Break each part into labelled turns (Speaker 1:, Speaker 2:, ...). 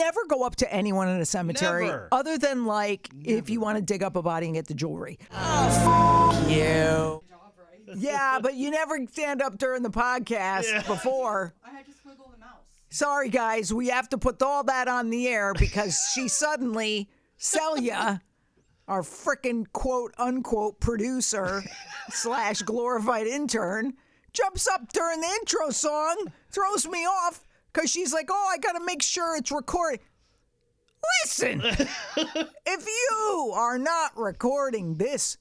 Speaker 1: never go up to anyone in a cemetery
Speaker 2: Never.
Speaker 1: other than if you want to dig up a body and get the jewelry. Oh, f- you. Yeah, but you never stand up during the podcast before.
Speaker 3: I had to squiggle the mouse.
Speaker 1: Sorry, guys. We have to put all that on the air because she suddenly, Celia, our frickin' quote unquote producer / glorified intern, jumps up during the intro song, throws me off because she's like, oh, I got to make sure it's recorded. Listen, if you are not recording this,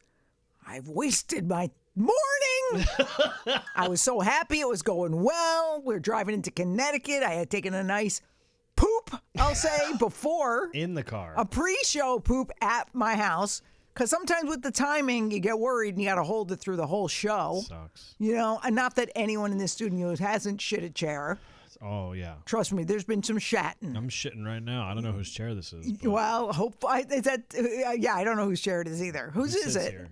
Speaker 1: I've wasted my morning. I was so happy it was going well. We were driving into Connecticut. I had taken a nice poop, I'll say, before.
Speaker 2: In the car.
Speaker 1: A pre-show poop at my house. Because sometimes with the timing, you get worried and you got to hold it through the whole show.
Speaker 2: Sucks.
Speaker 1: You know, and not that anyone in this studio hasn't shit a chair.
Speaker 2: Oh, yeah.
Speaker 1: Trust me, there's been some shatting.
Speaker 2: I'm shitting right now. I don't know whose chair this is. But
Speaker 1: Well, I don't know whose chair it is either. Whose is
Speaker 2: sits
Speaker 1: it?
Speaker 2: here.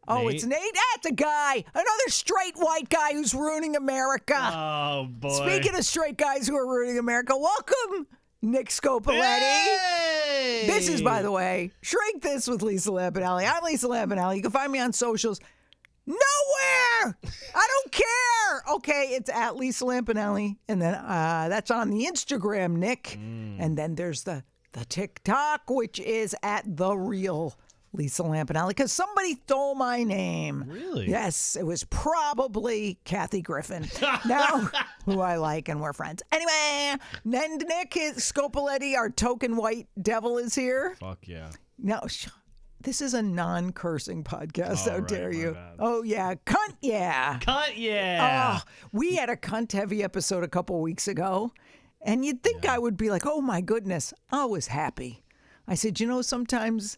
Speaker 1: Oh,
Speaker 2: Nate?
Speaker 1: it's Nate. That's a guy. Another straight white guy who's ruining America.
Speaker 2: Oh, boy.
Speaker 1: Speaking of straight guys who are ruining America, welcome, Nick Scopoletti.
Speaker 2: Hey!
Speaker 1: This is, by the way, Shrink This with Lisa Lampanelli. I'm Lisa Lampanelli. You can find me on socials. Nowhere! I don't care! Okay, it's at Lisa Lampanelli. And then that's on the Instagram, Nick. And then there's the TikTok, which is at The Real Lisa Lampanelli, because somebody stole my name.
Speaker 2: Really?
Speaker 1: Yes, it was probably Kathy Griffin. Now, who I like, and we're friends. Anyway, then Nick Scopoletti, our token white devil, is here.
Speaker 2: Fuck yeah.
Speaker 1: No, this is a non-cursing podcast.
Speaker 2: Oh,
Speaker 1: How
Speaker 2: right,
Speaker 1: dare
Speaker 2: my
Speaker 1: you?
Speaker 2: bad.
Speaker 1: Oh, yeah. Cunt, yeah.
Speaker 2: Cunt, yeah.
Speaker 1: We had a cunt-heavy episode a couple weeks ago, and you'd think I would be like, oh, my goodness. I was happy. I said, sometimes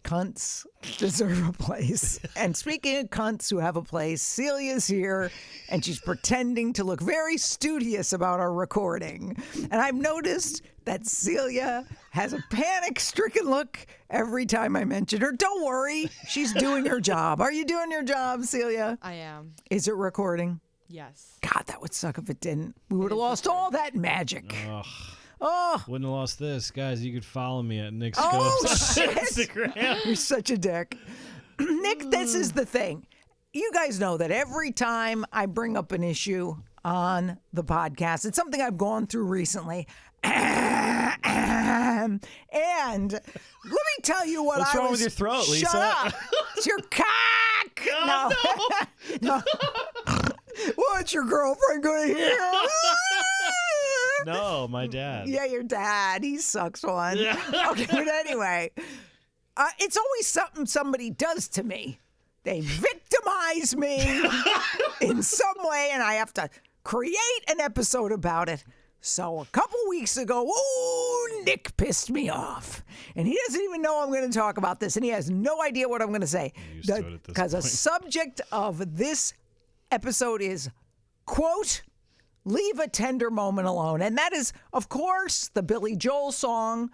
Speaker 1: cunts deserve a place. And speaking of cunts who have a place, Celia's here, and she's pretending to look very studious about our recording. And I've noticed that Celia has a panic-stricken look every time I mention her. Don't worry, she's doing her job. Are you doing your job, Celia?
Speaker 3: I am.
Speaker 1: Is it recording?
Speaker 3: Yes.
Speaker 1: God, that would suck if it didn't. We would have lost all that magic.
Speaker 2: Ugh.
Speaker 1: Oh,
Speaker 2: Wouldn't have lost this. Guys, you could follow me at Nick
Speaker 1: Oh,
Speaker 2: Scopes on
Speaker 1: shit.
Speaker 2: Instagram.
Speaker 1: you're such a dick. Nick, this is the thing. You guys know that every time I bring up an issue on the podcast, it's something I've gone through recently. And let me tell you what
Speaker 2: What's
Speaker 1: I
Speaker 2: wrong
Speaker 1: was.
Speaker 2: with your throat,
Speaker 1: Shut
Speaker 2: Lisa?
Speaker 1: up. It's your cock.
Speaker 2: God,
Speaker 1: no. What's your girlfriend going to hear?
Speaker 2: No, my dad.
Speaker 1: Yeah, your dad. He sucks one.
Speaker 2: Yeah.
Speaker 1: Okay, but anyway, it's always something somebody does to me. They victimize me in some way, and I have to create an episode about it. So a couple weeks ago, Nick pissed me off. And he doesn't even know I'm going to talk about this, and he has no idea what I'm going to say.
Speaker 2: Used to it at this
Speaker 1: Because the
Speaker 2: point.
Speaker 1: subject of this episode is, quote, leave a tender moment alone. And that is, of course, the Billy Joel song,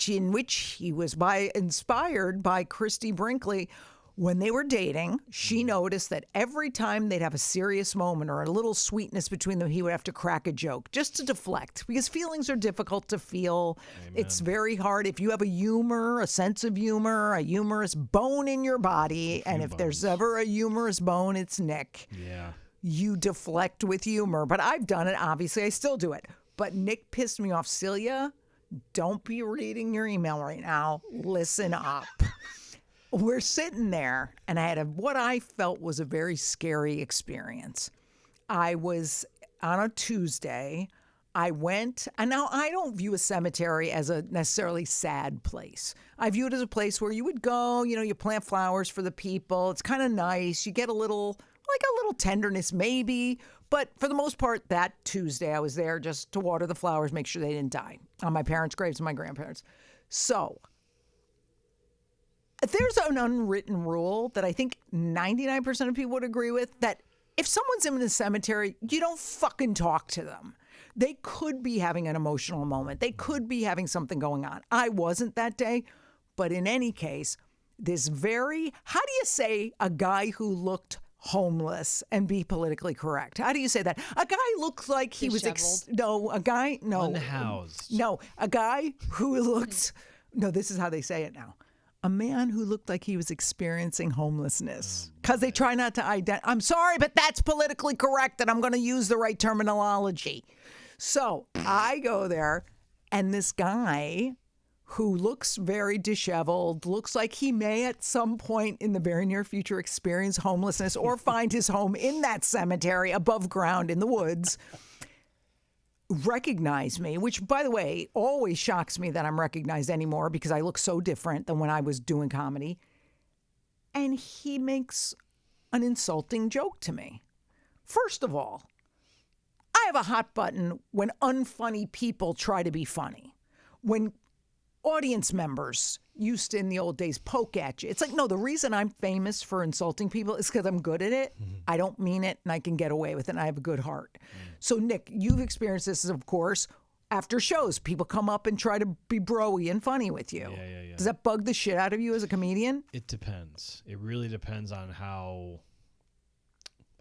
Speaker 1: in which he was inspired by Christy Brinkley. When they were dating, she noticed that every time they'd have a serious moment or a little sweetness between them, he would have to crack a joke just to deflect, because feelings are difficult to feel.
Speaker 2: Amen.
Speaker 1: It's very hard. If you have a sense of humor, a humorous bone in your body, and if there's
Speaker 2: bones.
Speaker 1: ever a humorous bone, it's Nick.
Speaker 2: Yeah.
Speaker 1: You deflect with humor. But I've done it. Obviously, I still do it. But Nick pissed me off. Celia, don't be reading your email right now. Listen up. We're sitting there, and I had what I felt was a very scary experience. I was on a Tuesday. I went, and now I don't view a cemetery as a necessarily sad place. I view it as a place where you would go, you plant flowers for the people. It's kind of nice. You get a little tenderness maybe. But for the most part, that Tuesday I was there just to water the flowers, make sure they didn't die on my parents' graves and my grandparents. So there's an unwritten rule that I think 99% of people would agree with, that if someone's in a cemetery, you don't fucking talk to them. They could be having an emotional moment. They could be having something going on. I wasn't that day, but in any case, how do you say a guy who looked homeless and be politically correct? How do you say that? A guy looks like he was
Speaker 2: Unhoused.
Speaker 1: No, a guy who looks no, this is how they say it now. A man who looked like he was experiencing homelessness. Because they try not to identify. I'm sorry, but that's politically correct and I'm going to use the right terminology. So I go there and this guy who looks very disheveled, looks like he may at some point in the very near future experience homelessness or find his home in that cemetery above ground in the woods, recognize me, which, by the way, always shocks me that I'm recognized anymore because I look so different than when I was doing comedy. And he makes an insulting joke to me. First of all, I have a hot button when unfunny people try to be funny. When audience members used to, in the old days, poke at you. It's like, no, the reason I'm famous for insulting people is because I'm good at it. I don't mean it, and I can get away with it, and I have a good heart. So, Nick, you've experienced this, of course, after shows. People come up and try to be bro-y and funny with you.
Speaker 2: Yeah.
Speaker 1: Does that bug the shit out of you as a comedian?
Speaker 2: It depends. It really depends on how...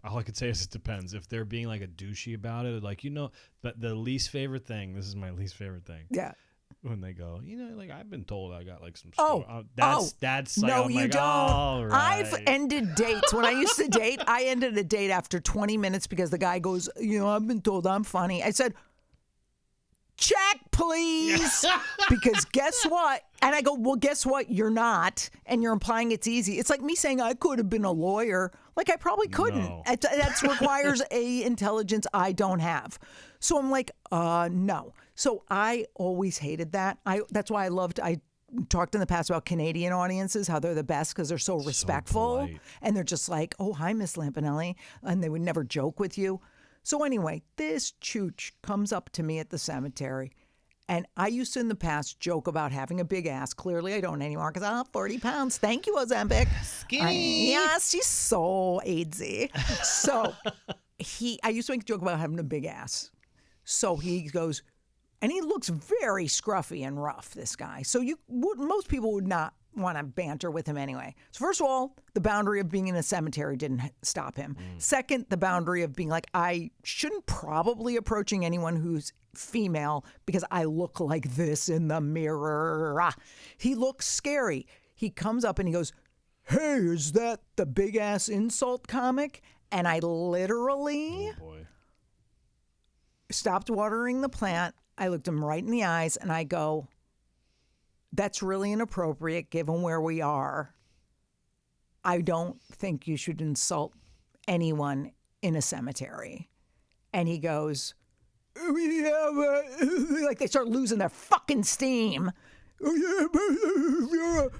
Speaker 2: All I could say is it depends. If they're being like a douchey about it, like, but the least favorite thing, this is my least favorite thing.
Speaker 1: Yeah.
Speaker 2: When they go, like, I've been told I got like some that's like,
Speaker 1: no,
Speaker 2: I'm
Speaker 1: you
Speaker 2: like,
Speaker 1: don't.
Speaker 2: all right.
Speaker 1: I've ended dates. When I used to date, I ended a date after 20 minutes because the guy goes, I've been told I'm funny. I said, check, please. Because guess what? And I go, well, guess what? You're not. And you're implying it's easy. It's like me saying I could have been a lawyer. Like, I probably couldn't.
Speaker 2: No.
Speaker 1: That requires a intelligence I don't have. So I'm like, no. So I always hated that. That's why I talked in the past about Canadian audiences, how they're the best because they're so respectful.
Speaker 2: polite.
Speaker 1: And they're just like, oh, hi, Miss Lampanelli. And they would never joke with you. So anyway, this chooch comes up to me at the cemetery. And I used to in the past joke about having a big ass. Clearly, I don't anymore because 40 pounds. Thank you, Ozempic.
Speaker 2: Skinny.
Speaker 1: Yes, she's so AIDSy. So I used to make a joke about having a big ass. So he goes, and he looks very scruffy and rough, this guy. So most people would not want to banter with him anyway. So first of all, the boundary of being in a cemetery didn't stop him. Second, the boundary of being like, I shouldn't probably approaching anyone who's female because I look like this in the mirror. He looks scary. He comes up and he goes, hey, is that the big ass insult comic? And I literally stopped watering the plant. I looked him right in the eyes and I go, that's really inappropriate given where we are. I don't think you should insult anyone in a cemetery. And he goes, like they start losing their fucking steam. You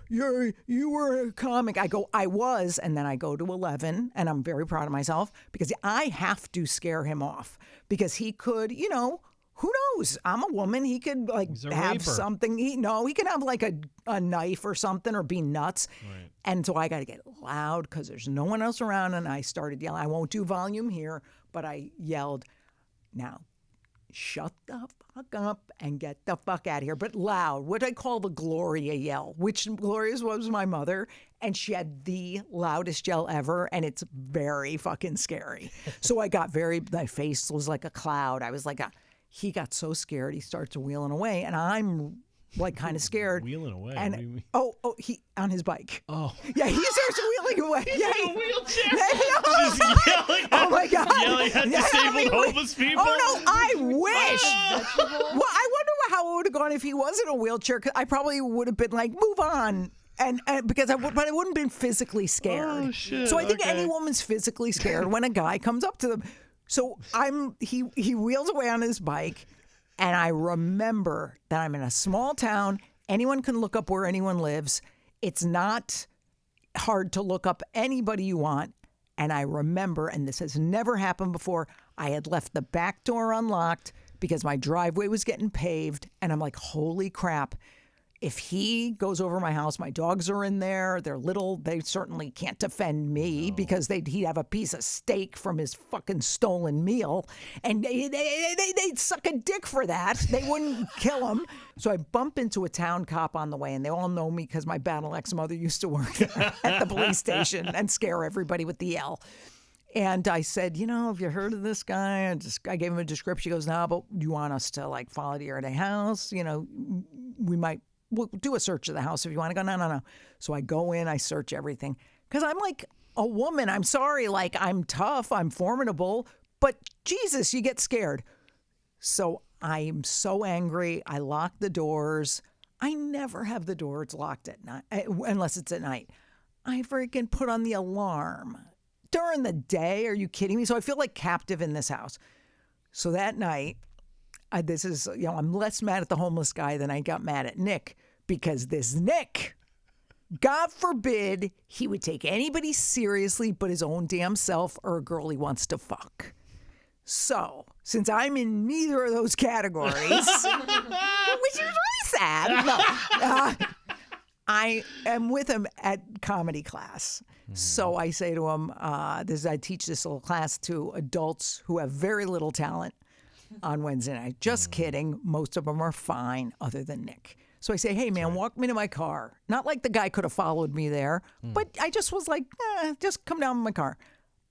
Speaker 1: were a comic. I go, I was, and then I go to 11, and I'm very proud of myself because I have to scare him off because he could, who knows? I'm a woman. He could have
Speaker 2: raper.
Speaker 1: something. He can have like a knife or something or be nuts.
Speaker 2: Right.
Speaker 1: And so I got to get loud because there's no one else around. And I started yelling. I won't do volume here, but I yelled, now shut the fuck up and get the fuck out of here. But loud, what I call the Gloria yell, which Gloria was my mother. And she had the loudest yell ever. And it's very fucking scary. So I got my face was like a cloud. I was like he got so scared, he starts wheeling away, and I'm like kind of scared.
Speaker 2: Wheeling away?
Speaker 1: And
Speaker 2: What do you mean?
Speaker 1: he on his bike.
Speaker 2: Oh.
Speaker 1: Yeah, he starts wheeling away.
Speaker 2: He's
Speaker 1: Yeah,
Speaker 2: in a wheelchair.
Speaker 1: Just
Speaker 2: yelling at,
Speaker 1: oh my God.
Speaker 2: Yelling at
Speaker 1: Yeah,
Speaker 2: disabled homeless people.
Speaker 1: Oh no, I wish. Well, I wonder how it would have gone if he was in a wheelchair. 'Cause I probably would have been like, move on. And because but I wouldn't have been physically scared.
Speaker 2: Oh, shit,
Speaker 1: So I think
Speaker 2: okay.
Speaker 1: any woman's physically scared when a guy comes up to them. So he wheels away on his bike, and I remember that I'm in a small town. Anyone can look up where anyone lives. It's not hard to look up anybody you want. And I remember, and this has never happened before, I had left the back door unlocked because my driveway was getting paved. And I'm like, holy crap. If he goes over my house, my dogs are in there. They're little. They certainly can't defend me because he'd have a piece of steak from his fucking stolen meal. And they'd suck a dick for that. They wouldn't kill him. So I bump into a town cop on the way, and they all know me because my battle ex mother used to work at the police station and scare everybody with the yell. And I said, have you heard of this guy? I gave him a description. He goes, no, but you want us to like follow to your house? We'll do a search of the house if you want to go. No. So I go in, I search everything. Because I'm like a woman. I'm sorry. Like, I'm tough. I'm formidable. But Jesus, you get scared. So I'm so angry. I lock the doors. I never have the doors locked at night, unless it's at night. I freaking put on the alarm. During the day, are you kidding me? So I feel like captive in this house. So that night, I'm less mad at the homeless guy than I got mad at Nick, because this Nick, God forbid he would take anybody seriously but his own damn self or a girl he wants to fuck. So, since I'm in neither of those categories, which is really sad, I am with him at comedy class. So I say to him, I teach this little class to adults who have very little talent on Wednesday night. Just kidding. Most of them are fine, other than Nick. So I say, hey, man, walk me to my car. Not like the guy could have followed me there, but I just was like, just come down with my car.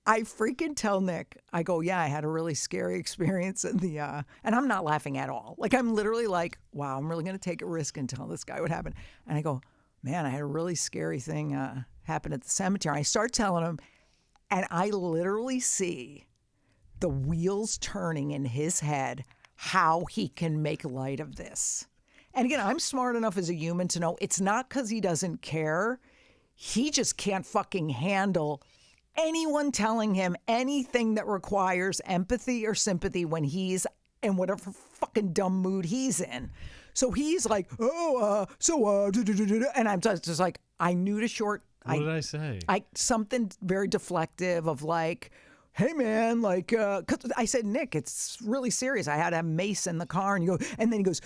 Speaker 1: I freaking tell Nick, I go, yeah, I had a really scary experience in the, and I'm not laughing at all. Like, I'm literally like, wow, I'm really going to take a risk and tell this guy what happened. And I go, man, I had a really scary thing happen at the cemetery. I start telling him, and I literally see the wheels turning in his head, how he can make light of this. And again, I'm smart enough as a human to know it's not because he doesn't care. He just can't fucking handle anyone telling him anything that requires empathy or sympathy when he's in whatever fucking dumb mood he's in. So he's like, and I'm just like, I knew to short.
Speaker 2: What did I say?
Speaker 1: Something very deflective of like, hey man, like, 'cause I said, Nick, it's really serious. I had a mace in the car, and then he goes,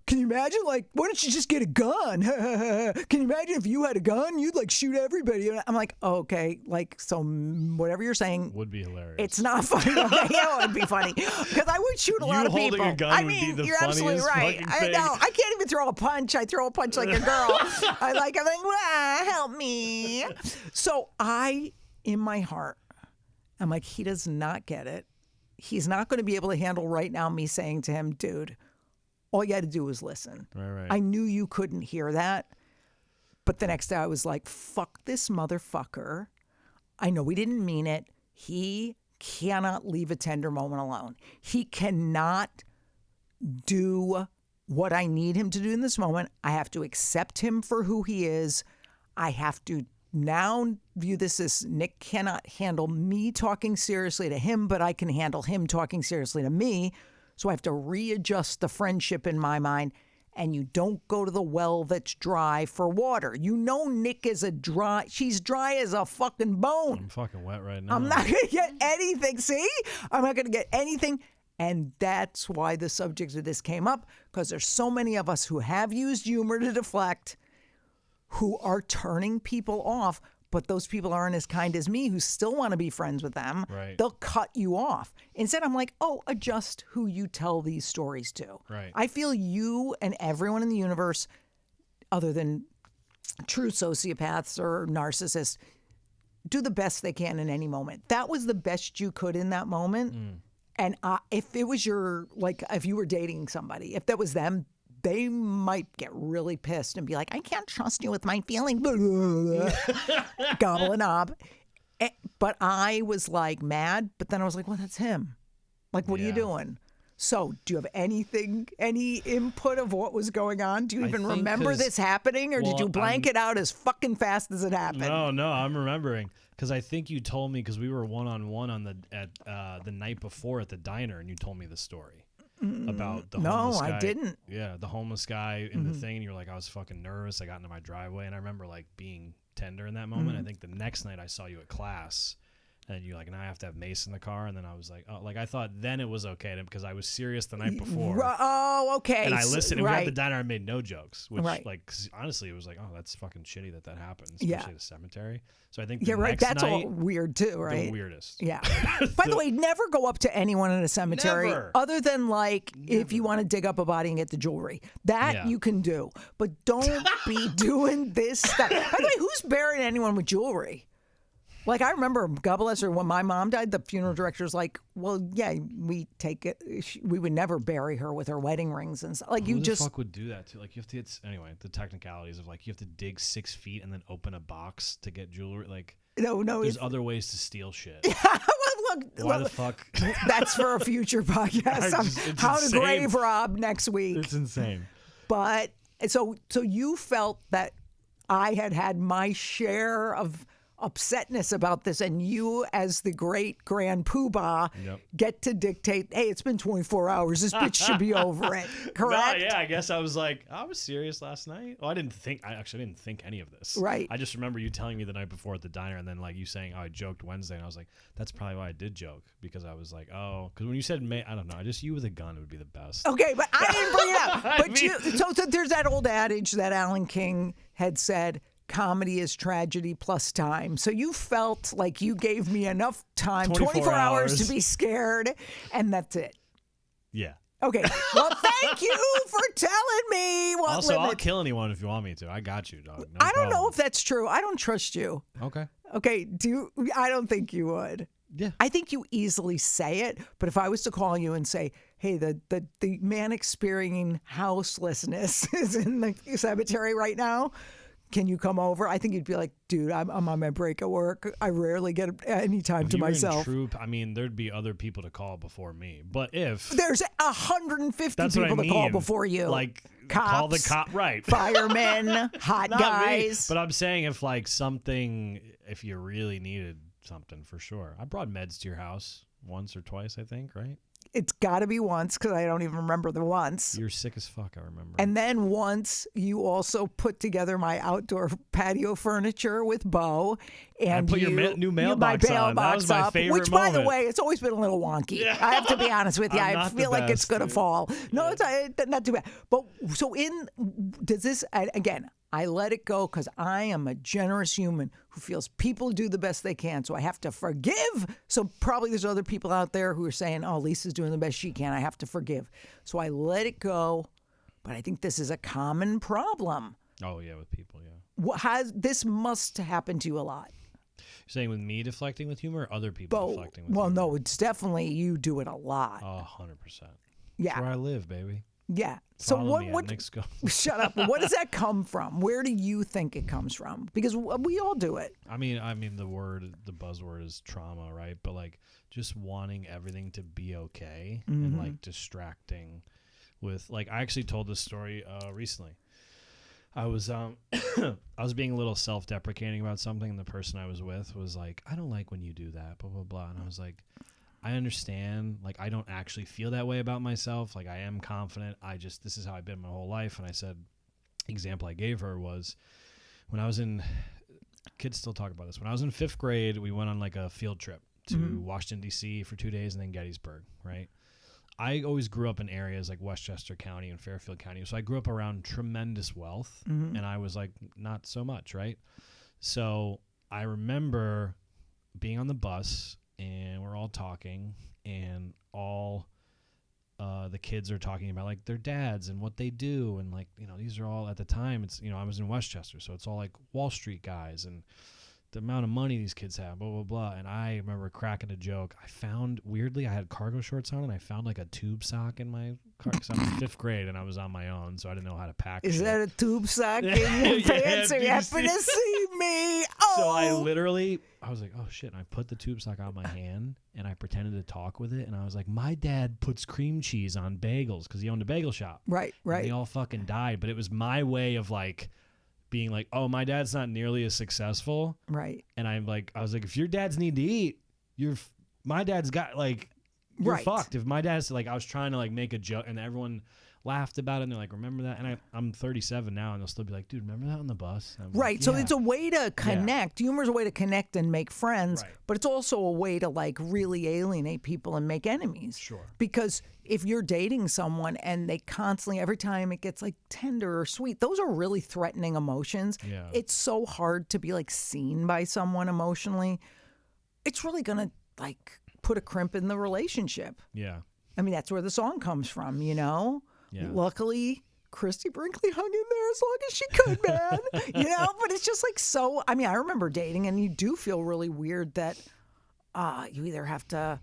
Speaker 1: can you imagine, like, why don't you just get a gun? Can you imagine if you had a gun, you'd like shoot everybody? And I'm like, oh, okay, like, so whatever you're saying
Speaker 2: would be hilarious.
Speaker 1: It's not funny. Okay, yeah, it would be funny because I would shoot a lot of people.
Speaker 2: A gun would be the
Speaker 1: you're absolutely right. I know. I can't even throw a punch. I throw a punch like a girl. I'm like, help me. So in my heart, I'm like, he does not get it. He's not going to be able to handle right now me saying to him, dude, all you had to do was listen.
Speaker 2: Right.
Speaker 1: I knew you couldn't hear that. But the next day I was like, fuck this motherfucker. I know we didn't mean it. He cannot leave a tender moment alone. He cannot do what I need him to do in this moment. I have to accept him for who he is. I have to now view this as Nick cannot handle me talking seriously to him, but I can handle him talking seriously to me. So I have to readjust the friendship in my mind. And you don't go to the well that's dry for water. Nick is she's dry as a fucking bone.
Speaker 2: I'm fucking wet right now.
Speaker 1: I'm not going to get anything. See? I'm not going to get anything. And that's why the subject of this came up, because there's so many of us who have used humor to deflect, who are turning people off, but those people aren't as kind as me who still want to be friends with them.
Speaker 2: Right.
Speaker 1: They'll cut you off. Instead, I'm like, adjust who you tell these stories to.
Speaker 2: Right.
Speaker 1: I feel you and everyone in the universe, other than true sociopaths or narcissists, do the best they can in any moment. That was the best you could in that moment. And if it was if you were dating somebody, if that was them, they might get really pissed and be like, I can't trust you with my feelings. Gobble a knob. But I was like mad, but then I was like, well, that's him. Like, what are you doing? So do you have any input of what was going on? Do you even remember this happening, or did you blank it out as fucking fast as it happened?
Speaker 2: No, I'm remembering. Because I think you told me, because we were one-on-one at the night before at the diner, and you told me the story. About the homeless guy. No, I didn't. Yeah, the homeless guy in the thing, and you're like, I was fucking nervous. I got into my driveway, and I remember like being tender in that moment. I think the next night I saw you at class, and you're like, now I have to have Mace in the car, and then I was like, oh, like I thought then it was okay because I was serious the night before.
Speaker 1: Oh, okay.
Speaker 2: And I listened, and we had the diner. I made no jokes, which like 'cause honestly, it was like, oh, that's fucking shitty that happened, especially at a cemetery. So I think
Speaker 1: that's all weird too, right?
Speaker 2: The weirdest.
Speaker 1: Yeah. By the way, never go up to anyone in a cemetery, other than if you want to dig up a body and get the jewelry. That you can do, but don't be doing this stuff. By the way, who's burying anyone with jewelry? Like, I remember, God bless her, when my mom died, the funeral director's like, well, yeah, we take it. We would never bury her with her wedding rings and stuff. Like,
Speaker 2: Who the fuck would do that too? Like, you have to get, anyway, the technicalities of, like, you have to dig 6 feet and then open a box to get jewelry. Like,
Speaker 1: no,
Speaker 2: there's other ways to steal shit.
Speaker 1: Why the fuck? That's for a future podcast. How to grave rob next week.
Speaker 2: It's insane.
Speaker 1: But so you felt that I had my share of upsetness about this, and you, as the great grand poobah, get to dictate, hey, it's been 24 hours. This bitch should be over it. Correct?
Speaker 2: No, yeah, I guess I was like, I was serious last night. Well, I didn't think any of this.
Speaker 1: Right.
Speaker 2: I just remember you telling me the night before at the diner, and then like you saying, oh, I joked Wednesday, and I was like, that's probably why I did joke, because I was like, oh, because when you said May, I don't know, just you with a gun would be the best.
Speaker 1: Okay, but I didn't bring it up. But so there's that old adage that Alan King had said, comedy is tragedy plus time. So you felt like you gave me enough time, 24 hours to be scared, and that's it.
Speaker 2: Yeah.
Speaker 1: Okay. Well, thank you for telling me what
Speaker 2: Also,
Speaker 1: limits.
Speaker 2: I'll kill anyone if you want me to. I got you, dog. No
Speaker 1: I don't
Speaker 2: problem.
Speaker 1: know if that's true. I don't trust you.
Speaker 2: Okay.
Speaker 1: Okay. I don't think you would.
Speaker 2: Yeah.
Speaker 1: I think you easily say it, but if I was to call you and say, hey, the man experiencing houselessness is in the cemetery right now, can you come over? I think you'd be like, dude, I'm on my break at work. I rarely get any time to myself.
Speaker 2: I mean, there'd be other people to call before me. But if
Speaker 1: there's 150 people to call before you,
Speaker 2: like
Speaker 1: cops,
Speaker 2: call the cop, right?
Speaker 1: Firemen, hot guys.
Speaker 2: Me. But I'm saying if you really needed something, for sure. I brought meds to your house once or twice, I think, right?
Speaker 1: It's got to be once, because I don't even remember the once.
Speaker 2: You're sick as fuck, I remember.
Speaker 1: And then once you also put together my outdoor patio furniture with Bo. And
Speaker 2: I put your new mailbox on. That was my favorite
Speaker 1: which, by
Speaker 2: moment.
Speaker 1: the way, it's always been a little wonky. Yeah. I have to be honest with you. I feel like it's going to fall. No, it's not too bad. But so does this, again, I let it go because I am a generous human who feels people do the best they can. So I have to forgive. So probably there's other people out there who are saying, oh, Lisa's doing the best she can. I have to forgive. So I let it go. But I think this is a common problem.
Speaker 2: Oh, yeah, with people, yeah.
Speaker 1: This must happen to you a lot.
Speaker 2: You're saying with me deflecting with humor or other people deflecting with humor?
Speaker 1: Well, no, it's definitely you do it a lot.
Speaker 2: Oh, 100%.
Speaker 1: Yeah.
Speaker 2: That's where I live, baby.
Speaker 1: Yeah.
Speaker 2: Follow
Speaker 1: So what shut up. What does that come from? Where do you think it comes from? Because we all do it.
Speaker 2: I mean the buzzword is trauma, right? But like just wanting everything to be okay and like distracting with, like, I actually told this story recently. I was I was being a little self-deprecating about something, and the person I was with was like, I don't like when you do that, blah blah blah. And I was like, I understand, like, I don't actually feel that way about myself. Like, I am confident. This is how I've been my whole life. And I said, example I gave her was when I was kids still talk about this. When I was in 5th grade, we went on like a field trip to Washington, D.C. for 2 days and then Gettysburg, right? I always grew up in areas like Westchester County and Fairfield County. So I grew up around tremendous wealth, and I was like, not so much, right? So I remember being on the bus, and we're all talking, and all the kids are talking about like their dads and what they do, and like, you know, these are all, at the time, it's, you know, I was in Westchester, so it's all like Wall Street guys and the amount of money these kids have, blah blah blah. And I remember cracking a joke. I found, weirdly, I had cargo shorts on, and I found like a tube sock in my car, because I was in 5th grade and I was on my own, so I didn't know how to pack.
Speaker 1: Is that a tube sock in your pants? Are you happy to see me? Oh.
Speaker 2: So I was like, oh shit, and I put the tube sock on my hand, and I pretended to talk with it, and I was like, my dad puts cream cheese on bagels, because he owned a bagel shop.
Speaker 1: Right.
Speaker 2: And they all fucking died, but it was my way of like being like, oh, my dad's not nearly as successful.
Speaker 1: Right.
Speaker 2: And I was like, if your dads need to eat, my dad's got, like, you're fucked. If my dad's, like, I was trying to like make a joke, and everyone laughed about it, and they're like, remember that? And I'm 37 now, and they'll still be like, dude, remember that on the bus?
Speaker 1: Right.
Speaker 2: Like,
Speaker 1: so it's a way to connect. Humor is a way to connect and make friends, but it's also a way to like really alienate people and make enemies.
Speaker 2: Sure.
Speaker 1: Because if you're dating someone and they constantly, every time it gets like tender or sweet, those are really threatening emotions.
Speaker 2: Yeah.
Speaker 1: It's so hard to be like seen by someone emotionally. It's really going to like put a crimp in the relationship.
Speaker 2: Yeah.
Speaker 1: I mean, that's where the song comes from, you know?
Speaker 2: Yeah.
Speaker 1: Luckily, Christy Brinkley hung in there as long as she could, man. But it's just like so. I mean, I remember dating, and you do feel really weird that you either have to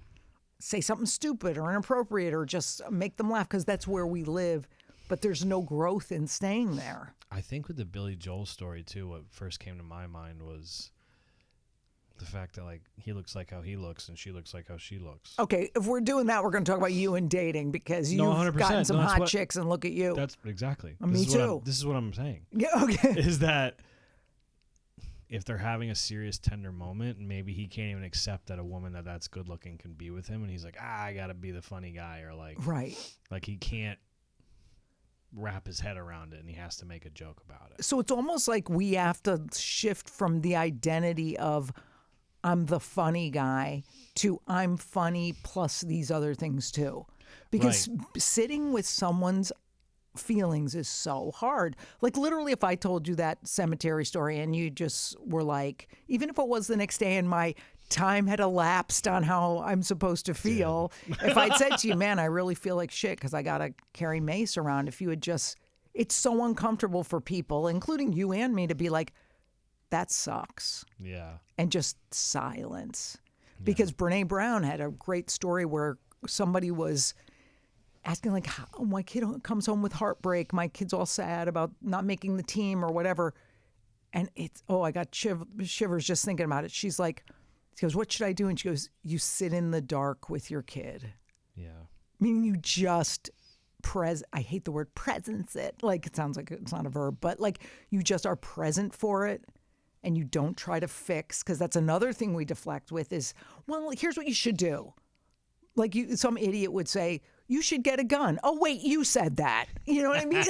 Speaker 1: say something stupid or inappropriate or just make them laugh because that's where we live. But there's no growth in staying there.
Speaker 2: I think with the Billy Joel story, too, what first came to my mind was the fact that, like, he looks like how he looks and she looks like how she looks.
Speaker 1: Okay, if we're doing that, we're going to talk about you and dating because you've gotten some hot chicks and look at you.
Speaker 2: That's exactly.
Speaker 1: Me too.
Speaker 2: This is what I'm saying.
Speaker 1: Yeah, okay.
Speaker 2: Is that if they're having a serious, tender moment, maybe he can't even accept that a woman that's good looking can be with him, and he's like, I got to be the funny guy, or like,
Speaker 1: right.
Speaker 2: Like he can't wrap his head around it, and he has to make a joke about it.
Speaker 1: So it's almost like we have to shift from the identity of I'm the funny guy to I'm funny plus these other things too. Because sitting with someone's feelings is so hard. Like literally if I told you that cemetery story and you just were like, even if it was the next day and my time had elapsed on how I'm supposed to feel, if I'd said to you, man, I really feel like shit because I got to carry mace around, if you had just, it's so uncomfortable for people, including you and me, to be like, that sucks.
Speaker 2: Yeah.
Speaker 1: And just silence. Because Brene Brown had a great story where somebody was asking like, oh, my kid comes home with heartbreak. My kid's all sad about not making the team or whatever. And it's, I got shivers just thinking about it. She's like, she goes, what should I do? And she goes, you sit in the dark with your kid.
Speaker 2: Yeah.
Speaker 1: Meaning you just I hate the word presence it. Like it sounds like it's not a verb, but like you just are present for it. And you don't try to fix, because that's another thing we deflect with is, well, here's what you should do. Like some idiot would say, you should get a gun. Oh, wait, you said that. You know what I mean?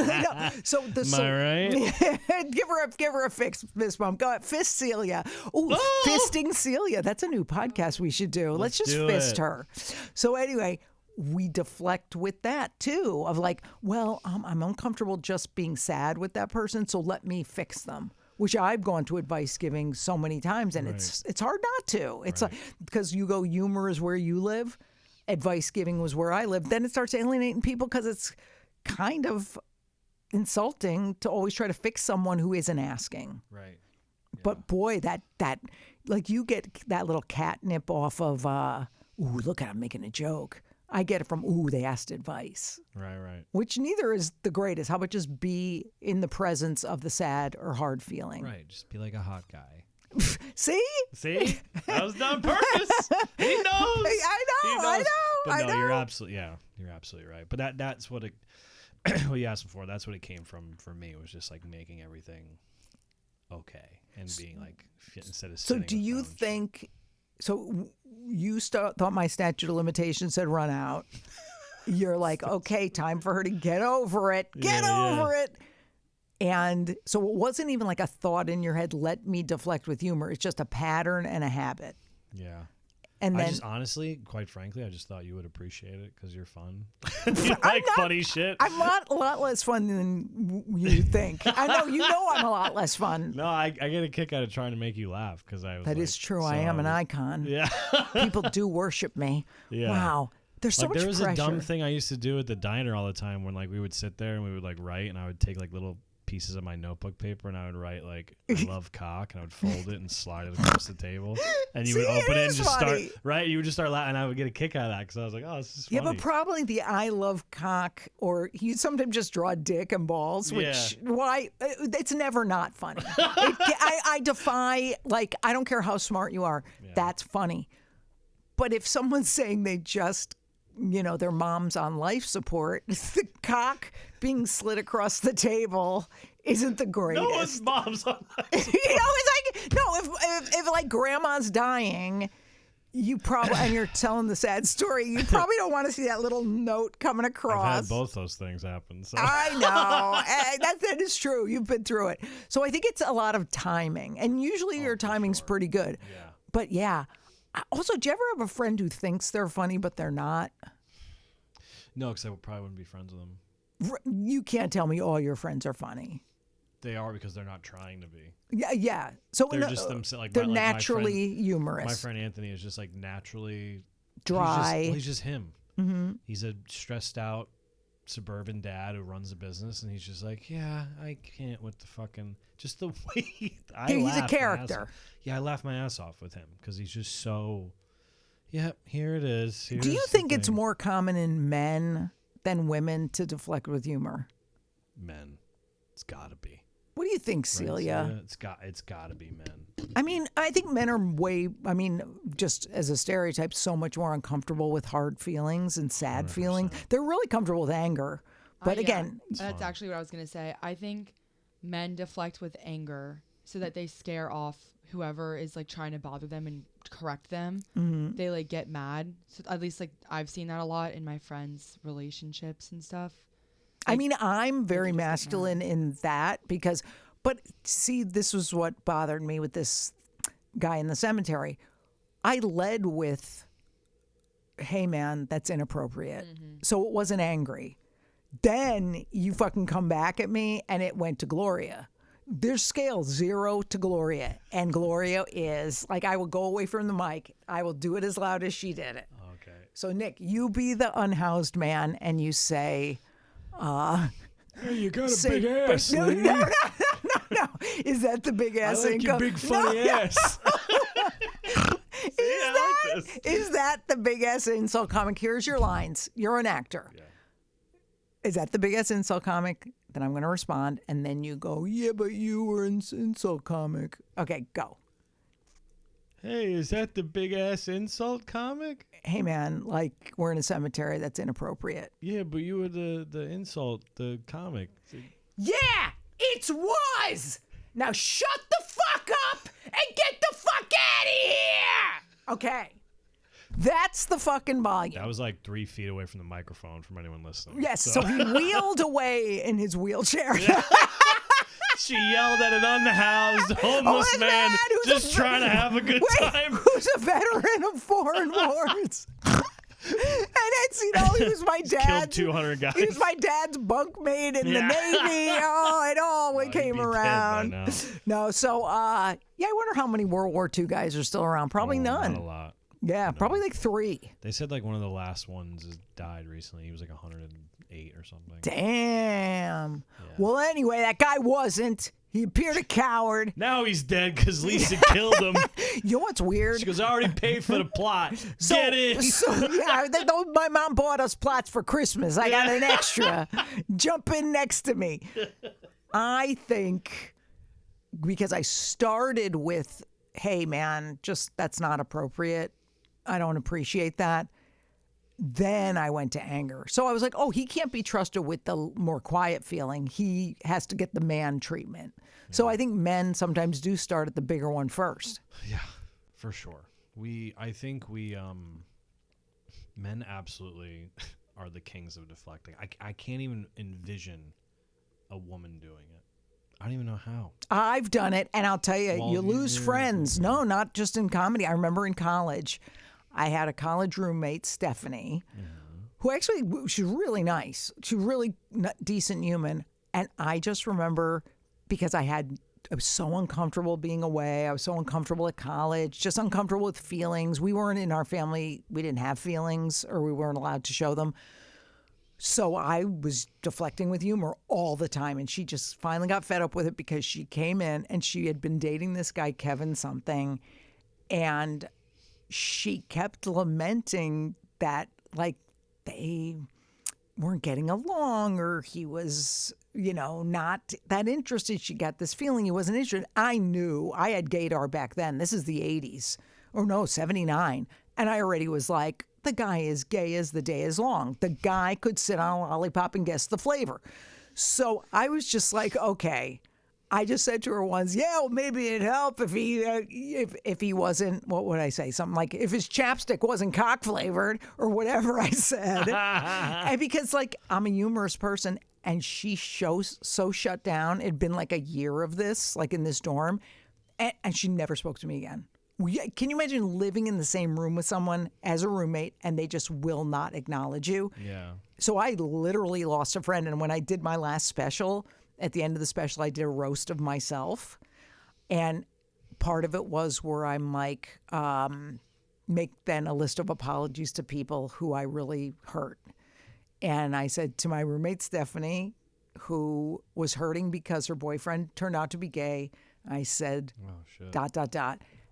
Speaker 1: So
Speaker 2: Am I right?
Speaker 1: give her a fist bump. Go ahead, fist Celia. Ooh, fisting Celia. That's a new podcast we should do. Let's just fist her. So anyway, we deflect with that too, of like, well, I'm uncomfortable just being sad with that person, so let me fix them. Which I've gone to advice giving so many times, and it's hard not to. It's like, because you go, humor is where you live, advice giving was where I live. Then it starts alienating people because it's kind of insulting to always try to fix someone who isn't asking.
Speaker 2: Right. Yeah.
Speaker 1: But boy, that like you get that little catnip off of, ooh, look at him making a joke. I get it from, ooh, they asked advice.
Speaker 2: Right.
Speaker 1: Which neither is the greatest. How about just be in the presence of the sad or hard feeling?
Speaker 2: Right. Just be like a hot guy.
Speaker 1: See?
Speaker 2: That was done on purpose. He knows.
Speaker 1: I know.
Speaker 2: But no, you're absolutely right. But that's what what you asked before. That's what it came from for me. It was just like making everything okay and being like instead of.
Speaker 1: So do you think? So you thought my statute of limitations had run out. You're like, okay, time for her to get over it. Get over it. And so it wasn't even like a thought in your head, let me deflect with humor. It's just a pattern and a habit.
Speaker 2: Yeah.
Speaker 1: And then,
Speaker 2: I just honestly, quite frankly, I just thought you would appreciate it because you're fun. You like funny shit.
Speaker 1: I'm a lot less fun than you think. I know, I'm a lot less fun.
Speaker 2: No, I get a kick out of trying to make you laugh because I was.
Speaker 1: That is true. I am an icon.
Speaker 2: Yeah.
Speaker 1: People do worship me. Yeah. Wow. There's so much pressure.
Speaker 2: There was a dumb thing I used to do at the diner all the time when like we would sit there and we would like write, and I would take like little pieces of my notebook paper and I would write like I love cock, and I would fold it and slide it across the table, and you would open it and just start you would just start laughing, and I would get a kick out of that because I was like, oh, this is funny.
Speaker 1: Yeah, but probably the I love cock, or you sometimes just draw dick and balls, which it's never not funny. I defy, like, I don't care how smart you are, that's funny. But if someone's saying they just their mom's on life support, the cock being slid across the table isn't the greatest.
Speaker 2: No, it's mom's on life support.
Speaker 1: It's like, no, if like grandma's dying, you probably, and you're telling the sad story, you probably don't want to see that little note coming across.
Speaker 2: I've had both those things happen. So.
Speaker 1: I know. That is true. You've been through it. So I think it's a lot of timing, and usually your timing's pretty good.
Speaker 2: Yeah.
Speaker 1: But yeah. Also, do you ever have a friend who thinks they're funny, but they're not?
Speaker 2: No, because I probably wouldn't be friends with them.
Speaker 1: You can't tell me all your friends are funny.
Speaker 2: They are because they're not trying to be.
Speaker 1: Yeah. So
Speaker 2: they're just themselves. Like,
Speaker 1: they're naturally humorous.
Speaker 2: My friend Anthony is just like naturally
Speaker 1: dry.
Speaker 2: He's just him.
Speaker 1: Mm-hmm.
Speaker 2: He's a stressed out suburban dad who runs a business, and he's just like, yeah, I can't with the fucking just the way
Speaker 1: he's a character.
Speaker 2: I laugh my ass off with him because he's just so. Yep, here it is.
Speaker 1: Do you think it's more common in men than women to deflect with humor?
Speaker 2: Men, it's got to be.
Speaker 1: What do you think, Celia?
Speaker 2: Right, it's got to be men.
Speaker 1: I mean, I think men are just as a stereotype, so much more uncomfortable with hard feelings and sad
Speaker 2: 100%.
Speaker 1: feelings. They're really comfortable with anger. But again,
Speaker 3: that's actually what I was going to say. I think men deflect with anger so that they scare off whoever is like trying to bother them and correct them. Mm-hmm. They like get mad. So at least like I've seen that a lot in my friends' relationships and stuff.
Speaker 1: I mean, I'm very masculine in that but see, this was what bothered me with this guy in the cemetery. I led with, hey man, that's inappropriate. Mm-hmm. So it wasn't angry. Then you fucking come back at me and it went to Gloria. There's scale 0 to Gloria. And Gloria is like, I will go away from the mic. I will do it as loud as she did it.
Speaker 2: Okay.
Speaker 1: So Nick, you be the unhoused man and you say,
Speaker 2: hey, you got a big ass.
Speaker 1: No. Is that the big ass
Speaker 2: I like
Speaker 1: income?
Speaker 2: your big funny ass.
Speaker 1: Is that the big ass insult comic? Here's your lines. You're an actor. Yeah. Is that the big ass insult comic? Then I'm going to respond, and then you go, yeah, but you were an insult comic. Okay, go.
Speaker 2: Hey, is that the big ass insult comic?
Speaker 1: Hey man, like we're in a cemetery. That's inappropriate.
Speaker 2: Yeah, but you were the insult, the comic.
Speaker 1: Yeah, it was. Now shut the fuck up and get the fuck out of here. Okay. That's the fucking volume.
Speaker 2: That was like 3 feet away from the microphone from anyone listening.
Speaker 1: Yes, so he wheeled away in his wheelchair.
Speaker 2: Yeah. She yelled at an unhoused homeless man just trying to have a good time.
Speaker 1: Who's a veteran of foreign wars. And it's, he was my dad.
Speaker 2: Killed 200 guys.
Speaker 1: He was my dad's bunkmate in the Navy. Oh, it all came around. No, so, I wonder how many World War II guys are still around. Probably none.
Speaker 2: Not a lot.
Speaker 1: Yeah, probably like 3.
Speaker 2: They said like one of the last ones has died recently. He was like 108 or something.
Speaker 1: Damn. Yeah. Well, anyway, that guy wasn't. He appeared a coward.
Speaker 2: Now he's dead because Lisa killed him.
Speaker 1: You know what's weird?
Speaker 2: She goes, I already paid for the plot. Get in.
Speaker 1: My mom bought us plots for Christmas. I got an extra. Jump in next to me. I think because I started with, hey, man, just that's not appropriate. I don't appreciate that. Then I went to anger. So I was like, oh, he can't be trusted with the more quiet feeling. He has to get the man treatment. Yeah. So I think men sometimes do start at the bigger one first.
Speaker 2: Yeah, for sure. I think men absolutely are the kings of deflecting. I can't even envision a woman doing it. I don't even know how.
Speaker 1: I've done it, and I'll tell you, you lose friends. No, not just in comedy. I remember in college, I had a college roommate, Stephanie, who actually, she's really nice. She's really decent human. And I just remember, because I was so uncomfortable being away. I was so uncomfortable at college, just uncomfortable with feelings. We weren't in our family. We didn't have feelings, or we weren't allowed to show them. So I was deflecting with humor all the time. And she just finally got fed up with it because she came in and she had been dating this guy, Kevin something. And she kept lamenting that, like, they weren't getting along, or he was, not that interested. She got this feeling he wasn't interested. I knew. I had gaydar back then. This is the 80s. Or no, 79. And I already was like, the guy is gay as the day is long. The guy could sit on a lollipop and guess the flavor. So I was just like, okay. I just said to her once, yeah, well, maybe it'd help if he wasn't, what would I say? Something like, if his chapstick wasn't cock flavored, or whatever I said. And because, like, I'm a humorous person, and she so shut down. It'd been like a year of this, like in this dorm, and she never spoke to me again. Can you imagine living in the same room with someone as a roommate, and they just will not acknowledge you?
Speaker 2: Yeah.
Speaker 1: So I literally lost a friend, and when I did my last special, at the end of the special, I did a roast of myself. And part of it was where I'm like, make then a list of apologies to people who I really hurt. And I said to my roommate, Stephanie, who was hurting because her boyfriend turned out to be gay, I said,
Speaker 2: shit. ...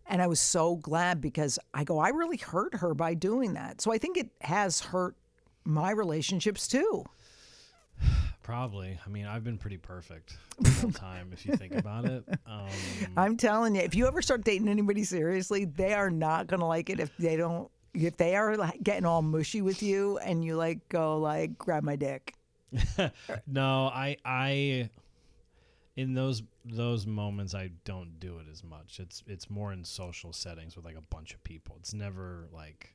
Speaker 1: And I was so glad because I really hurt her by doing that. So I think it has hurt my relationships too.
Speaker 2: Probably. I mean, I've been pretty perfect the whole time if you think about it.
Speaker 1: I'm telling you, if you ever start dating anybody seriously, they are not going to like it if they are like getting all mushy with you and you like go like grab my dick.
Speaker 2: No, I in those moments I don't do it as much. It's more in social settings with like a bunch of people. It's never like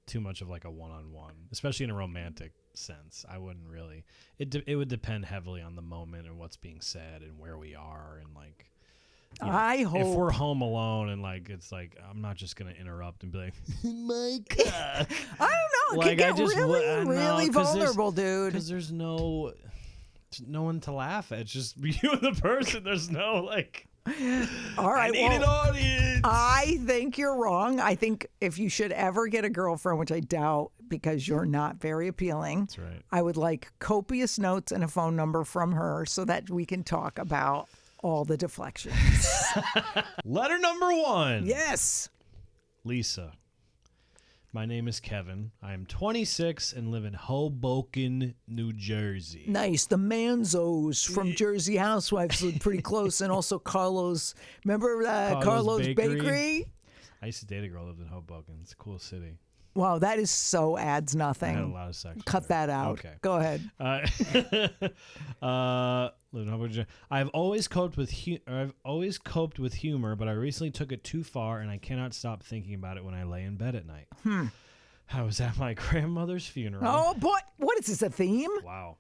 Speaker 2: too much of like a one-on-one, especially in a romantic sense. I wouldn't really. It would depend heavily on the moment and what's being said and where we are and like.
Speaker 1: I hope
Speaker 2: if we're home alone and like it's like I'm not just gonna interrupt and be like, my God.
Speaker 1: I don't know. It
Speaker 2: like,
Speaker 1: can get really vulnerable, dude.
Speaker 2: Because there's no one to laugh at. It's just you and the person. There's no like.
Speaker 1: All right,
Speaker 2: I need an audience.
Speaker 1: I think you're wrong. I think if you should ever get a girlfriend, which I doubt because you're not very appealing,
Speaker 2: that's right.
Speaker 1: I would like copious notes and a phone number from her so that we can talk about all the deflections.
Speaker 2: Letter number 1.
Speaker 1: Yes.
Speaker 2: Lisa. My name is Kevin. I am 26 and live in Hoboken, New Jersey.
Speaker 1: Nice. The Manzos from Jersey Housewives live pretty close. And also Carlos. Remember Carlos Bakery?
Speaker 2: I used to date a girl who lived in Hoboken. It's a cool city.
Speaker 1: Wow, that is so adds nothing.
Speaker 2: I had a lot of sex.
Speaker 1: Cut that out.
Speaker 2: Okay.
Speaker 1: Go ahead.
Speaker 2: I've always coped with humor, but I recently took it too far, and I cannot stop thinking about it when I lay in bed at night. I was at my grandmother's funeral.
Speaker 1: Oh boy, what is this, a theme?
Speaker 2: Wow.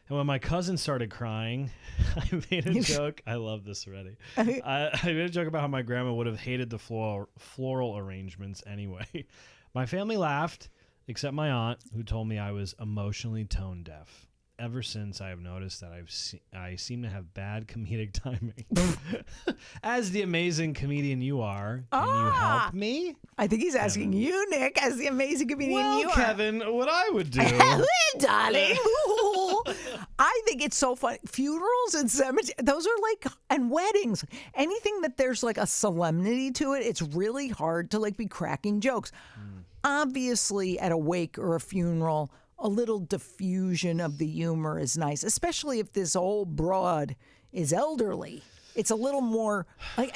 Speaker 2: And when my cousin started crying, I made a joke. I love this already. I made a joke about how my grandma would have hated the floral arrangements anyway. My family laughed, except my aunt, who told me I was emotionally tone deaf. Ever since, I have noticed that I seem to have bad comedic timing. As the amazing comedian you are, can you help me?
Speaker 1: I think he's asking you, Nick, as the amazing comedian you are.
Speaker 2: Kevin, what I would do.
Speaker 1: Darling. I think it's so fun. Funerals and cemeteries, those are like, and weddings. Anything that there's like a solemnity to it, it's really hard to like be cracking jokes. Obviously, at a wake or a funeral, a little diffusion of the humor is nice, especially if this old broad is elderly. It's a little more like,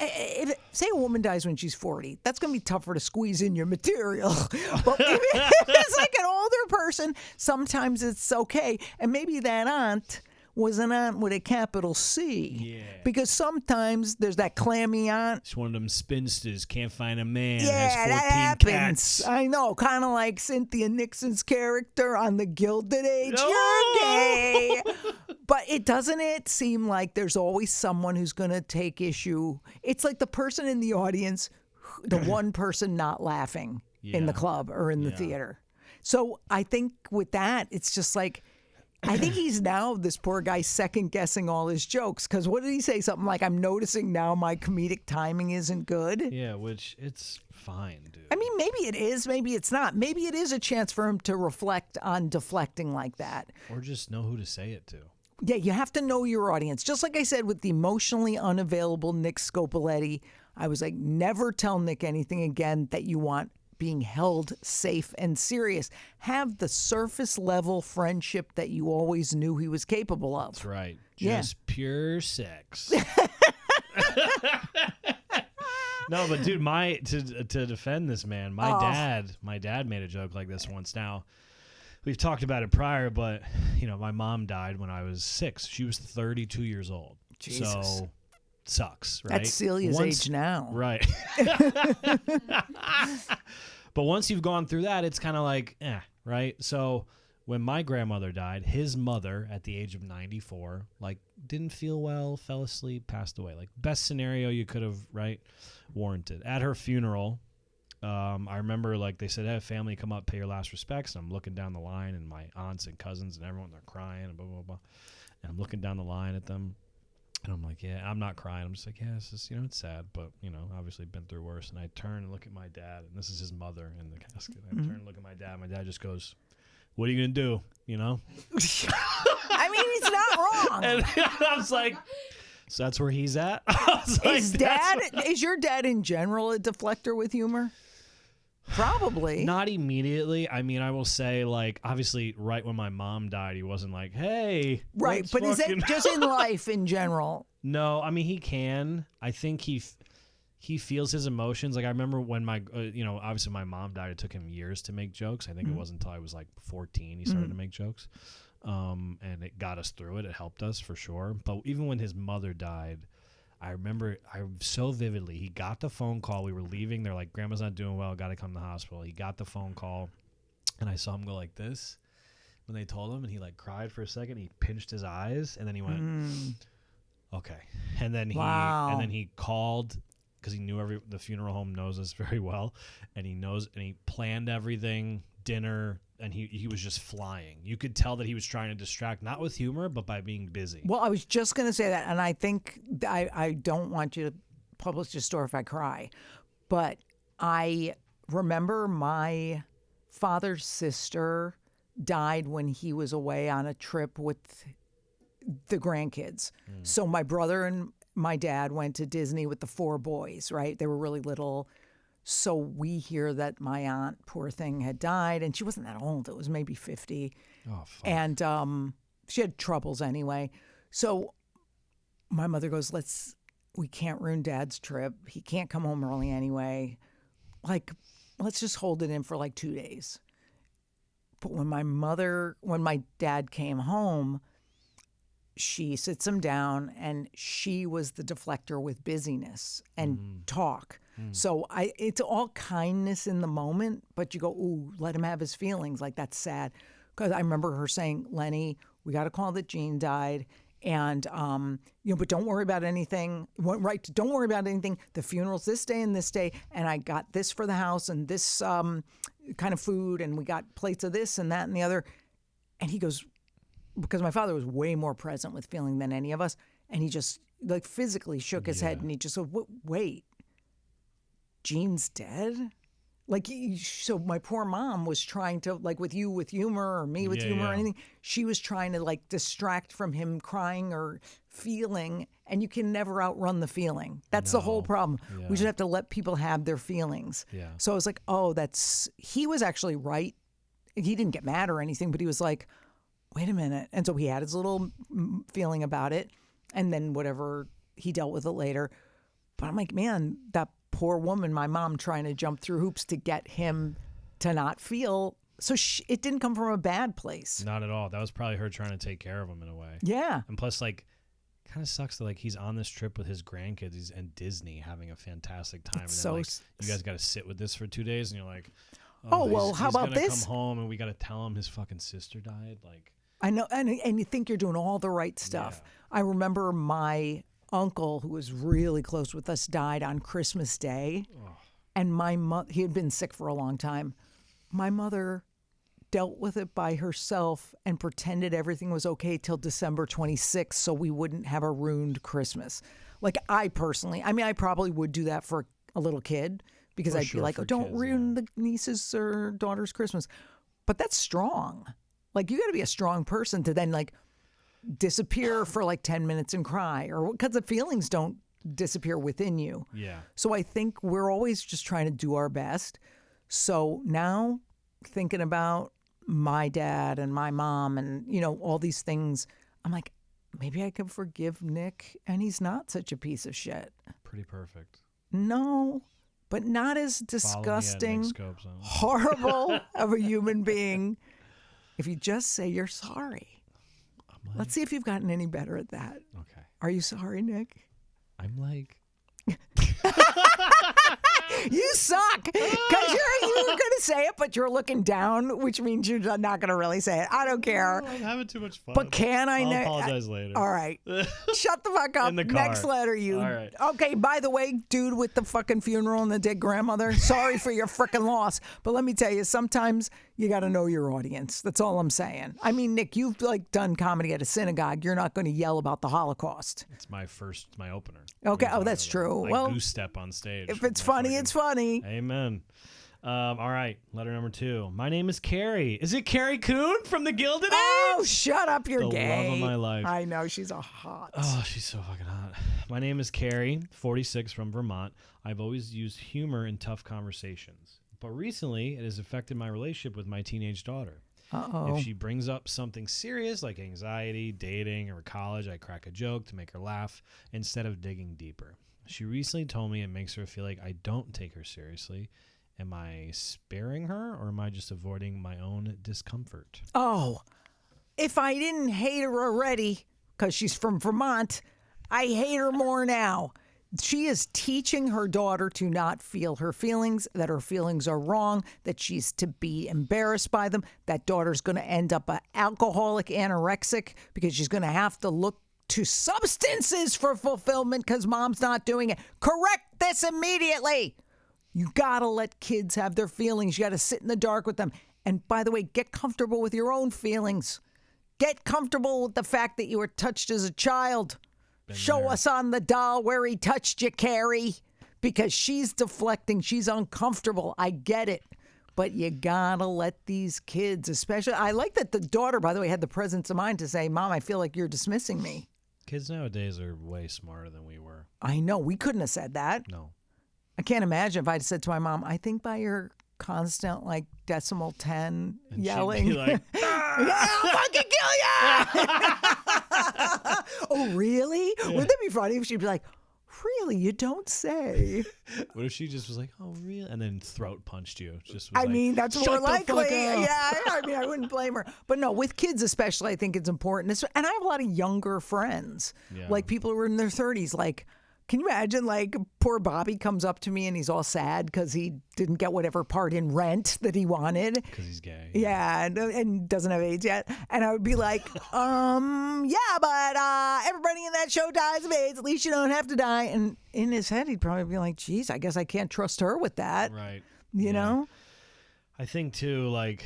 Speaker 1: say a woman dies when she's 40, that's going to be tougher to squeeze in your material. But if it's like an older person, sometimes it's okay. And maybe that aunt was an aunt with a capital C.
Speaker 2: Yeah.
Speaker 1: Because sometimes there's that clammy aunt.
Speaker 2: It's one of them spinsters, can't find a man,
Speaker 1: Yeah,
Speaker 2: has 14
Speaker 1: that happens.
Speaker 2: cats.
Speaker 1: I know, kind of like Cynthia Nixon's character on The Gilded Age.
Speaker 2: No!
Speaker 1: You're gay. But doesn't it seem like there's always someone who's going to take issue? It's like the person in the audience, the one person not laughing in the club or in the theater. So I think with that, it's just like, I think he's now, this poor guy, second guessing all his jokes. Because what did he say? Something like, I'm noticing now my comedic timing isn't good.
Speaker 2: Yeah, which it's fine, dude.
Speaker 1: I mean, maybe it is, maybe it's not. Maybe it is a chance for him to reflect on deflecting like that.
Speaker 2: Or just know who to say it to.
Speaker 1: Yeah, you have to know your audience. Just like I said with the emotionally unavailable Nick Scopoletti, I was like, never tell Nick anything again that you want being held safe and serious. Have the surface level friendship that you always knew he was capable of.
Speaker 2: That's right. Just pure sex. No, but dude, to defend this man, my dad made a joke like this once. Now, we've talked about it prior, but my mom died when I was 6. She was 32 years old.
Speaker 1: Jesus.
Speaker 2: So sucks, right?
Speaker 1: That's Celia's age now.
Speaker 2: Right. But once you've gone through that, it's kind of like, right? So when my grandmother died, his mother at the age of 94, like, didn't feel well, fell asleep, passed away. Like, best scenario you could have, right, warranted. At her funeral, I remember, like, they said, have family come up, pay your last respects. And I'm looking down the line, and my aunts and cousins and everyone, they're crying and blah, blah, blah. And I'm looking down the line at them. And I'm like, yeah, I'm not crying. I'm just like, yeah, it's just, it's sad, but, obviously been through worse. And I turn and look at my dad, and this is his mother in the casket. I turn and look at my dad. My dad just goes, what are you gonna do? You know.
Speaker 1: I mean, he's not wrong.
Speaker 2: And I was like, so that's where he's at. I was like,
Speaker 1: is your dad in general a deflector with humor? Probably.
Speaker 2: Not immediately. I mean, I will say, like, obviously, right when my mom died, he wasn't like, hey.
Speaker 1: Right, but is it just in life in general?
Speaker 2: No, I mean, he can. I think he feels his emotions. Like, I remember when obviously my mom died, it took him years to make jokes. I think it wasn't until I was like 14 he started to make jokes. And it got us through it. It helped us for sure. But even when his mother died, I remember so vividly, he got the phone call. We were leaving. They're like, Grandma's not doing well. Got to come to the hospital. He got the phone call, and I saw him go like this when they told him, and he like cried for a second. He pinched his eyes, and then he went, okay. And then he called because he knew the funeral home knows us very well, and he planned everything, dinner. And he was just flying. You could tell that he was trying to distract, not with humor, but by being busy.
Speaker 1: Well, I was just going to say that, and I think I don't want you to publish your story if I cry, but I remember my father's sister died when he was away on a trip with the grandkids. So my brother and my dad went to Disney with the 4 boys, right? They were really little. So we hear that my aunt, poor thing, had died, and she wasn't that old. It was maybe 50.
Speaker 2: Oh, fuck.
Speaker 1: And she had troubles anyway. So my mother goes, we can't ruin Dad's trip. He can't come home early anyway. Like, let's just hold it in for like 2 days. But when my dad came home, she sits him down, and she was the deflector with busyness and talk. So it's all kindness in the moment, but you go, ooh, let him have his feelings. Like, that's sad. Because I remember her saying, Lenny, we got a call that Jean died. And, but don't worry about anything. Right. Don't worry about anything. The funeral's this day and this day. And I got this for the house and this kind of food. And we got plates of this and that and the other. And he goes, because my father was way more present with feeling than any of us. And he just like physically shook his head and he just said, wait. Jean's dead? Like, so my poor mom was trying to, like, with you with humor or me with humor or anything, she was trying to, like, distract from him crying or feeling, and you can never outrun the feeling. That's the whole problem. We just have to let people have their feelings. So I was like, he was actually right. He didn't get mad or anything, but he was like, wait a minute. And so he had his little feeling about it, and then whatever, he dealt with it later. But I'm like, man, that poor woman, my mom, trying to jump through hoops to get him to not feel. So it didn't come from a bad place.
Speaker 2: Not at all. That was probably her trying to take care of him in a way.
Speaker 1: Yeah.
Speaker 2: And plus, like, kind of sucks that, like, he's on this trip with his grandkids. He's in Disney having a fantastic time.
Speaker 1: It's
Speaker 2: and then, like, you guys got to sit with this for 2 days, and you're like,
Speaker 1: well, how about this?
Speaker 2: He's gonna come home, and we got to tell him his fucking sister died. Like,
Speaker 1: I know, and you think you're doing all the right stuff. I remember my uncle, who was really close with us, died on Christmas Day. And my mother, he had been sick for a long time. My mother dealt with it by herself and pretended everything was okay till December 26th so we wouldn't have a ruined Christmas. Like, I personally, I mean, I probably would do that for a little kid because I'd be like, don't ruin the niece's or daughter's Christmas. But that's strong. Like, you got to be a strong person to then, like, disappear for like 10 minutes and cry, or because the feelings don't disappear within you. So I think we're always just trying to do our best. So now thinking about my dad and my mom and, all these things, I'm like, maybe I can forgive Nick and he's not such a piece of shit.
Speaker 2: Pretty perfect.
Speaker 1: No, but not as disgusting, horrible of a human being. If you just say you're sorry. Let's see if you've gotten any better at that.
Speaker 2: Okay.
Speaker 1: Are you sorry, Nick?
Speaker 2: I'm like...
Speaker 1: You suck. Because you were going to say it, but you're looking down, which means you're not going to really say it. I don't care.
Speaker 2: I'm having too much fun.
Speaker 1: But can I...
Speaker 2: I'll apologize later.
Speaker 1: All right. Shut the fuck up.
Speaker 2: In the car.
Speaker 1: Next letter, you.
Speaker 2: All right.
Speaker 1: Okay, by the way, dude with the fucking funeral and the dead grandmother, sorry for your freaking loss. But let me tell you, sometimes you got to know your audience. That's all I'm saying. I mean, Nick, you've like done comedy at a synagogue. You're not going to yell about the Holocaust.
Speaker 2: It's my opener.
Speaker 1: Okay. Oh, that's true.
Speaker 2: I
Speaker 1: well,
Speaker 2: goose step on stage.
Speaker 1: if it's funny, it's funny.
Speaker 2: Amen. All right, letter number 2. My name is Carrie. Is it Carrie Coon from the Gilded Age?
Speaker 1: Oh, shut up, you're
Speaker 2: the
Speaker 1: gay.
Speaker 2: love of my life.
Speaker 1: I know, she's a hot.
Speaker 2: Oh, she's so fucking hot. My name is Carrie, 46, from Vermont. I've always used humor in tough conversations, but recently it has affected my relationship with my teenage daughter.
Speaker 1: Uh-oh.
Speaker 2: If she brings up something serious like anxiety, dating, or college, I crack a joke to make her laugh instead of digging deeper. She recently told me it makes her feel like I don't take her seriously. Am I sparing her, or am I just avoiding my own discomfort?
Speaker 1: Oh, if I didn't hate her already, because she's from Vermont, I hate her more now. She is teaching her daughter to not feel her feelings, that her feelings are wrong, that she's to be embarrassed by them. That daughter's going to end up an alcoholic, anorexic, because she's going to have to look to substances for fulfillment because mom's not doing it. Correct this immediately. You got to let kids have their feelings. You got to sit in the dark with them. And by the way, get comfortable with your own feelings. Get comfortable with the fact that you were touched as a child. Show us on the doll where he touched you, Carrie, because she's deflecting. She's uncomfortable. I get it. But you got to let these kids, especially, I like that the daughter, by the way, had the presence of mind to say, Mom, I feel like you're dismissing me.
Speaker 2: Kids nowadays are way smarter than we were.
Speaker 1: I know. We couldn't have said that.
Speaker 2: No.
Speaker 1: I can't imagine if I'd said to my mom, I think by your constant, like, decimal 10
Speaker 2: And
Speaker 1: yelling.
Speaker 2: she'd be like,
Speaker 1: Yeah, I'll fucking kill you! Oh, really?
Speaker 2: Yeah.
Speaker 1: Wouldn't that be funny if she'd be like, really? You don't say.
Speaker 2: what if she just was like, oh, really? And then throat punched you? Just was
Speaker 1: I
Speaker 2: like,
Speaker 1: mean, that's
Speaker 2: "Shut
Speaker 1: more
Speaker 2: the
Speaker 1: likely.
Speaker 2: fuck up."
Speaker 1: Yeah, I mean, I wouldn't blame her. But no, with kids especially, I think it's important. And I have a lot of younger friends,
Speaker 2: Yeah.
Speaker 1: like people who are in their 30s. Like, can you imagine, like, poor Bobby comes up to me and he's all sad because he didn't get whatever part in Rent that he wanted.
Speaker 2: Because he's gay.
Speaker 1: Yeah, and doesn't have AIDS yet. And I would be like, yeah, but everybody in that show dies of AIDS. At least you don't have to die. And in his head, he'd probably be like, geez, I guess I can't trust her with that.
Speaker 2: Right.
Speaker 1: You know?
Speaker 2: I think, too, like,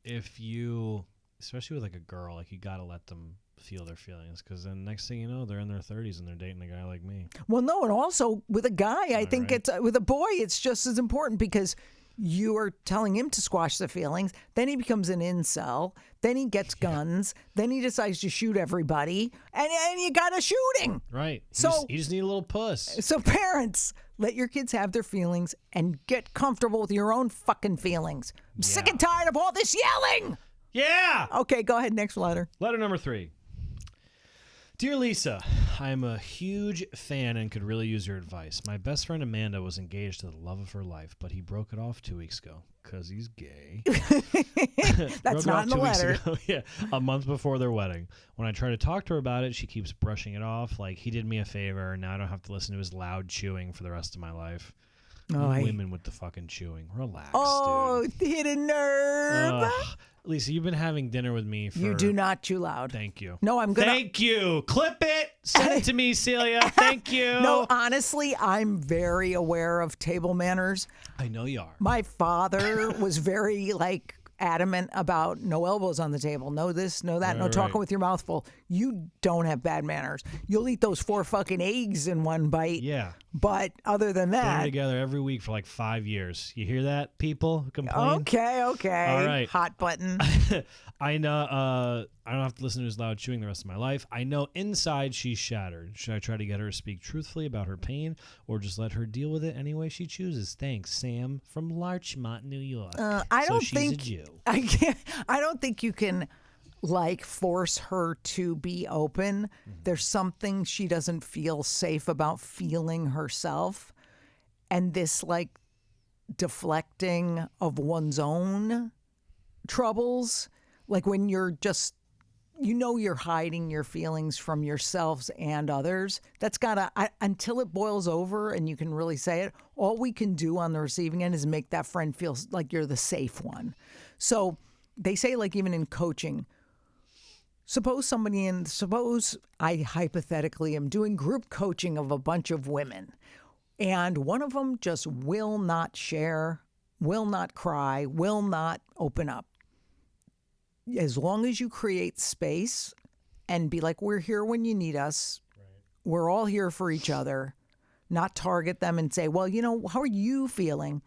Speaker 2: if you, especially with, like, a girl, like, you got to let them feel their feelings, because then next thing you know, they're in their 30s and they're dating a guy like me.
Speaker 1: Well, no, and also with a guy, I think
Speaker 2: right?
Speaker 1: it's with a boy, it's just as important because you are telling him to squash the feelings. Then he becomes an incel. Then he gets guns. Then he decides to shoot everybody, and you got a shooting.
Speaker 2: Right.
Speaker 1: So
Speaker 2: you just need a little puss.
Speaker 1: So parents, let your kids have their feelings and get comfortable with your own fucking feelings. I'm sick and tired of all this yelling.
Speaker 2: Yeah.
Speaker 1: Okay, go ahead. Next letter.
Speaker 2: Letter number 3. Dear Lisa, I am a huge fan and could really use your advice. My best friend Amanda was engaged to the love of her life, but he broke it off 2 weeks ago because he's gay.
Speaker 1: That's not in the letter.
Speaker 2: Yeah, a month before their wedding. When I try to talk to her about it, she keeps brushing it off like he did me a favor, and now I don't have to listen to his loud chewing for the rest of my life. Women with the fucking chewing. Relax, dude.
Speaker 1: Hit a nerve.
Speaker 2: Lisa, you've been having dinner with me for...
Speaker 1: You do not chew loud.
Speaker 2: Thank you.
Speaker 1: No, I'm going to...
Speaker 2: Thank you. Clip it. Send it to me, Celia. Thank you.
Speaker 1: No, honestly, I'm very aware of table manners.
Speaker 2: I know you are.
Speaker 1: My father was very, like, adamant about no elbows on the table, no this, no that, no talking with your mouth full. You don't have bad manners. You'll eat those 4 fucking eggs in one bite.
Speaker 2: Yeah.
Speaker 1: But other than that...
Speaker 2: Been together every week for like 5 years. You hear that, people who complain?
Speaker 1: Okay.
Speaker 2: All right.
Speaker 1: Hot button.
Speaker 2: I know. I don't have to listen to his loud chewing the rest of my life. I know inside she's shattered. Should I try to get her to speak truthfully about her pain, or just let her deal with it any way she chooses? Thanks, Sam from Larchmont, New York.
Speaker 1: I don't think
Speaker 2: she's a Jew.
Speaker 1: I don't think you can like force her to be open. There's something she doesn't feel safe about feeling herself, and this like deflecting of one's own troubles, like when you're just, you know, you're hiding your feelings from yourselves and others. That's gotta, until it boils over and you can really say it, all we can do on the receiving end is make that friend feel like you're the safe one. So they say, like, even in coaching, suppose I hypothetically am doing group coaching of a bunch of women, and one of them just will not share, will not cry, will not open up. As long as you create space and be like, we're here when you need us. Right. We're all here for each other. Not target them and say, well, you know, how are you feeling?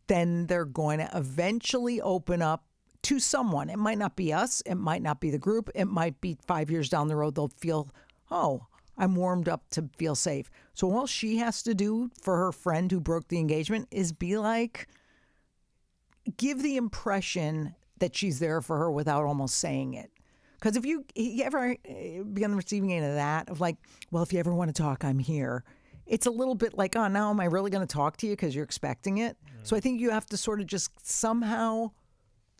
Speaker 1: then they're going to eventually open up to someone. It might not be us. It might not be the group. It might be 5 years down the road. They'll feel, oh, I'm warmed up to feel safe. So all she has to do for her friend who broke the engagement is be like, give the impression that she's there for her without almost saying it. Because if you ever be on the receiving end of that, of like, well, if you ever want to talk, I'm here. It's a little bit like, oh, now am I really going to talk to you because you're expecting it? So I think you have to sort of just somehow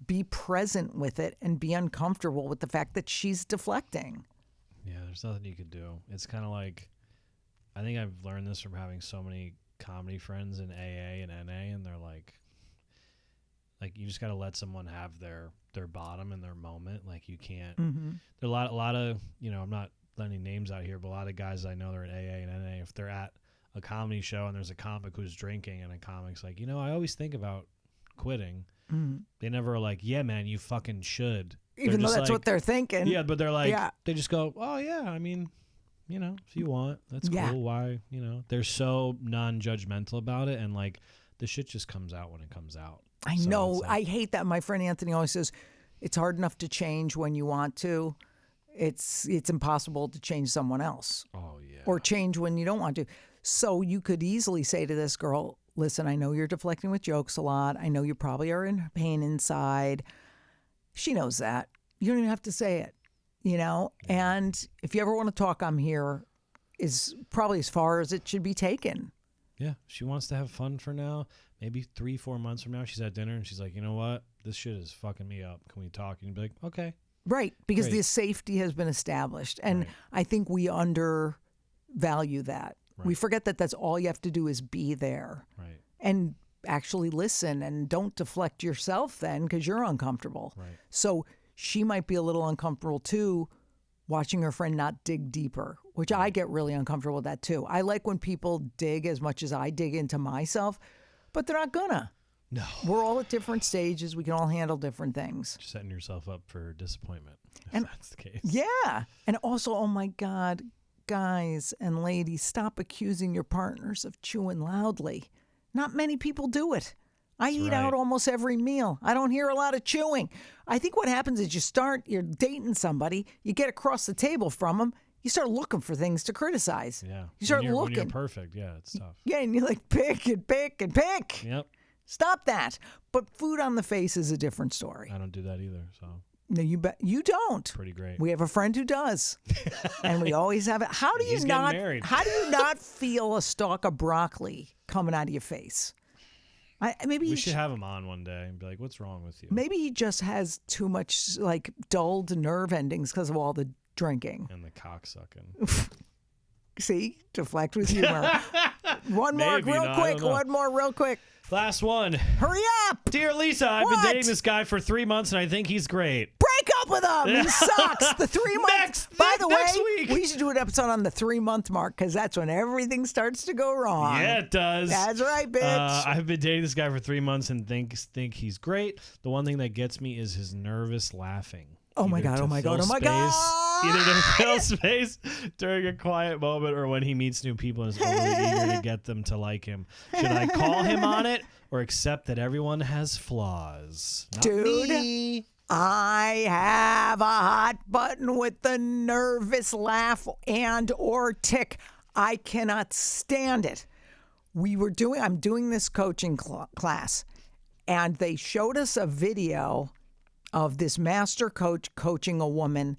Speaker 1: be present with it and be uncomfortable with the fact that she's deflecting.
Speaker 2: Yeah, there's nothing you could do. It's kind of like, I think I've learned this from having so many comedy friends in AA and NA, and they're like you just got to let someone have their bottom and their moment. Like you can't. There are a lot of I'm not letting names out here, but a lot of guys I know they're in AA and NA. If they're at a comedy show and there's a comic who's drinking, and a comic's like, I always think about quitting. They never are like, yeah, man, you fucking should.
Speaker 1: Even though that's what they're thinking.
Speaker 2: Yeah, but they're like, they just go, oh, yeah, I mean, if you want, that's cool. Why, they're so non-judgmental about it. And like, the shit just comes out when it comes out.
Speaker 1: I know. Like, I hate that. My friend Anthony always says, it's hard enough to change when you want to. It's impossible to change someone else.
Speaker 2: Oh, yeah.
Speaker 1: Or change when you don't want to. So you could easily say to this girl, listen, I know you're deflecting with jokes a lot. I know you probably are in pain inside. She knows that. You don't even have to say it, And if you ever want to talk, I'm here is probably as far as it should be taken.
Speaker 2: Yeah. She wants to have fun for now. Maybe 3-4 months from now, she's at dinner and she's like, you know what? This shit is fucking me up. Can we talk? And you'd be like, okay.
Speaker 1: Right. Because the safety has been established. And I think we undervalue that. Right. We forget that that's all you have to do is be there.
Speaker 2: Right.
Speaker 1: And actually listen and don't deflect yourself then because you're uncomfortable.
Speaker 2: Right.
Speaker 1: So she might be a little uncomfortable too watching her friend not dig deeper, which I get really uncomfortable with that too. I like when people dig as much as I dig into myself, but they're not gonna.
Speaker 2: No.
Speaker 1: We're all at different stages. We can all handle different things.
Speaker 2: Just setting yourself up for disappointment if that's the case.
Speaker 1: Yeah. And also, oh my God, guys and ladies, stop accusing your partners of chewing loudly. Not many people do it. I eat out almost every meal. I don't hear a lot of chewing. I think what happens is you're dating somebody, you get across the table from them, you start looking for things to criticize.
Speaker 2: Yeah.
Speaker 1: You start looking.
Speaker 2: When you're perfect, yeah, it's tough.
Speaker 1: Yeah, and you're like, pick and pick and pick.
Speaker 2: Yep.
Speaker 1: Stop that. But food on the face is a different story.
Speaker 2: I don't do that either, so.
Speaker 1: No, you don't.
Speaker 2: Pretty great.
Speaker 1: We have a friend who does, and we always have it. How do you not feel a stalk of broccoli coming out of your face?
Speaker 2: We should have him on one day and be like, "What's wrong with you?"
Speaker 1: Maybe he just has too much like dulled nerve endings because of all the drinking
Speaker 2: and the cock sucking.
Speaker 1: See, deflect with humor. One more real quick.
Speaker 2: Last one.
Speaker 1: Hurry up!
Speaker 2: Dear Lisa, I've been dating this guy for 3 months and I think he's great.
Speaker 1: Break up with him! He sucks! The 3 months. By the way, we should do an episode on the 3-month mark because that's when everything starts to go wrong.
Speaker 2: Yeah, it does.
Speaker 1: That's right, bitch.
Speaker 2: I've been dating this guy for 3 months and think he's great. The one thing that gets me is his nervous laughing.
Speaker 1: Oh my God.
Speaker 2: Either to fill space during a quiet moment or when he meets new people and is overly eager to get them to like him. Should I call him on it or accept that everyone has flaws? Not
Speaker 1: Dude,
Speaker 2: me.
Speaker 1: I have a hot button with the nervous laugh and or tick. I cannot stand it. I'm doing this coaching class, and they showed us a video of this master coach coaching a woman,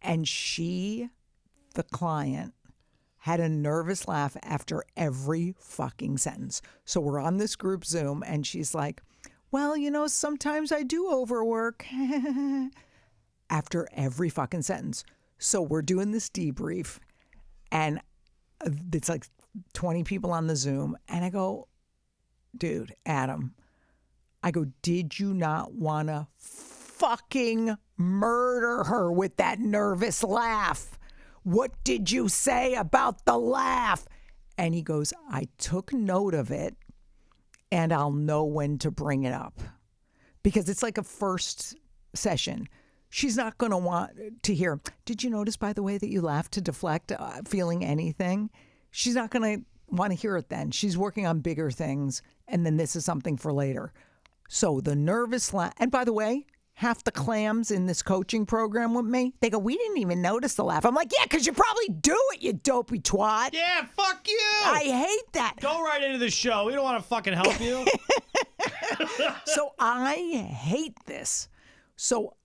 Speaker 1: and she, the client, had a nervous laugh after every fucking sentence. So we're on this group Zoom, and she's like, well, sometimes I do overwork after every fucking sentence. So we're doing this debrief, and it's like 20 people on the Zoom, and I go, dude, Adam, I go, did you not want to fucking murder her with that nervous laugh? What did you say about the laugh? And he goes, I took note of it and I'll know when to bring it up. Because it's like a first session. She's not going to want to hear, did you notice, by the way, that you laughed to deflect feeling anything? She's not going to Want to hear it then. She's working on bigger things, and then this is something for later. So the nervous laugh. And by the way, half the clams in this coaching program with me, they go, we didn't even notice the laugh. I'm like, yeah, because you probably do it, you dopey twat.
Speaker 2: Yeah, fuck you.
Speaker 1: I hate that.
Speaker 2: Go right into the show. We don't want to fucking help you.
Speaker 1: So I hate this. So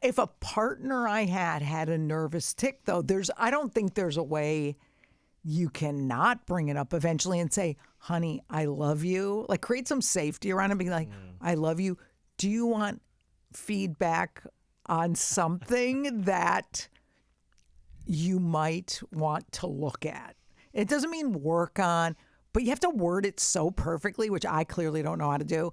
Speaker 1: if a partner I had a nervous tic, though, I don't think there's a way you cannot bring it up eventually and say, honey, I love you. Like, create some safety around it. Be like, I love you. Do you want feedback on something that you might want to look at? It doesn't mean work on, but you have to word it so perfectly, which I clearly don't know how to do.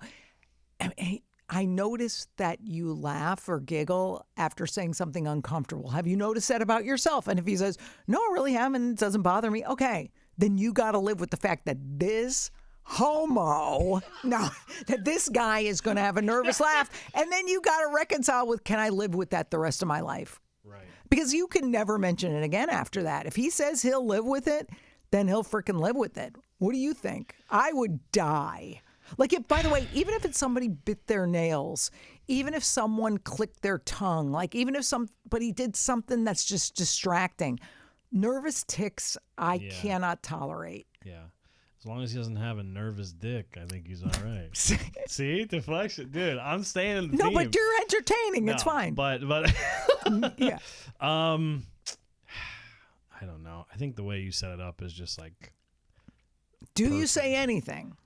Speaker 1: I noticed that you laugh or giggle after saying something uncomfortable. Have you noticed that about yourself? And if he says, no, I really haven't, it doesn't bother me. Okay, then you got to live with the fact that this that this guy is going to have a nervous laugh. And then you got to reconcile with, can I live with that the rest of my life?
Speaker 2: Right.
Speaker 1: Because you can never mention it again after that. If he says he'll live with it, then he'll freaking live with it. What do you think? I would die. Like, by the way, even if it's somebody bit their nails, even if someone clicked their tongue, like even if somebody did something that's just distracting, nervous tics, I cannot tolerate.
Speaker 2: Yeah. As long as he doesn't have a nervous dick, I think he's all right. See? Deflection. Dude, I'm staying in the theme.
Speaker 1: But you're entertaining. It's fine.
Speaker 2: But
Speaker 1: yeah.
Speaker 2: I don't know. I think the way you set it up is just like,
Speaker 1: do you say anything?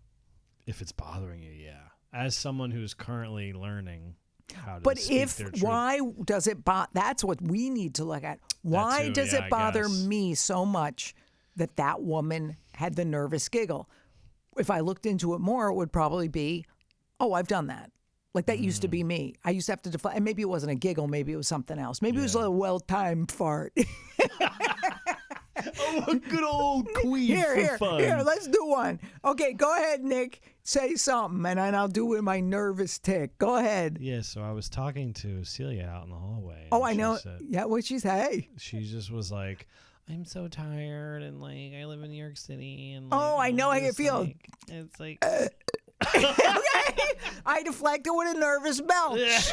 Speaker 2: If it's bothering you, yeah. As someone who's currently learning how to
Speaker 1: but
Speaker 2: speak
Speaker 1: if
Speaker 2: their truth.
Speaker 1: Why does it that's what we need to look at. Why does it bother me so much that woman had the nervous giggle? If I looked into it more, it would probably be, oh, I've done that. Like, that used to be me. I used to have to deflect. And maybe it wasn't a giggle. Maybe it was something else. Maybe it was a well-timed fart.
Speaker 2: Oh, a good old queen for fun.
Speaker 1: Here, let's do one. Okay, go ahead, Nick. Say something, and then I'll do it with my nervous tick. Go ahead.
Speaker 2: Yeah, so I was talking to Celia out in the hallway.
Speaker 1: Oh, I know. What'd she say?
Speaker 2: She just was like, I'm so tired, and like, I live in New York City, and like,
Speaker 1: I know how you feel.
Speaker 2: Like, it's like...
Speaker 1: I deflected with a nervous belch.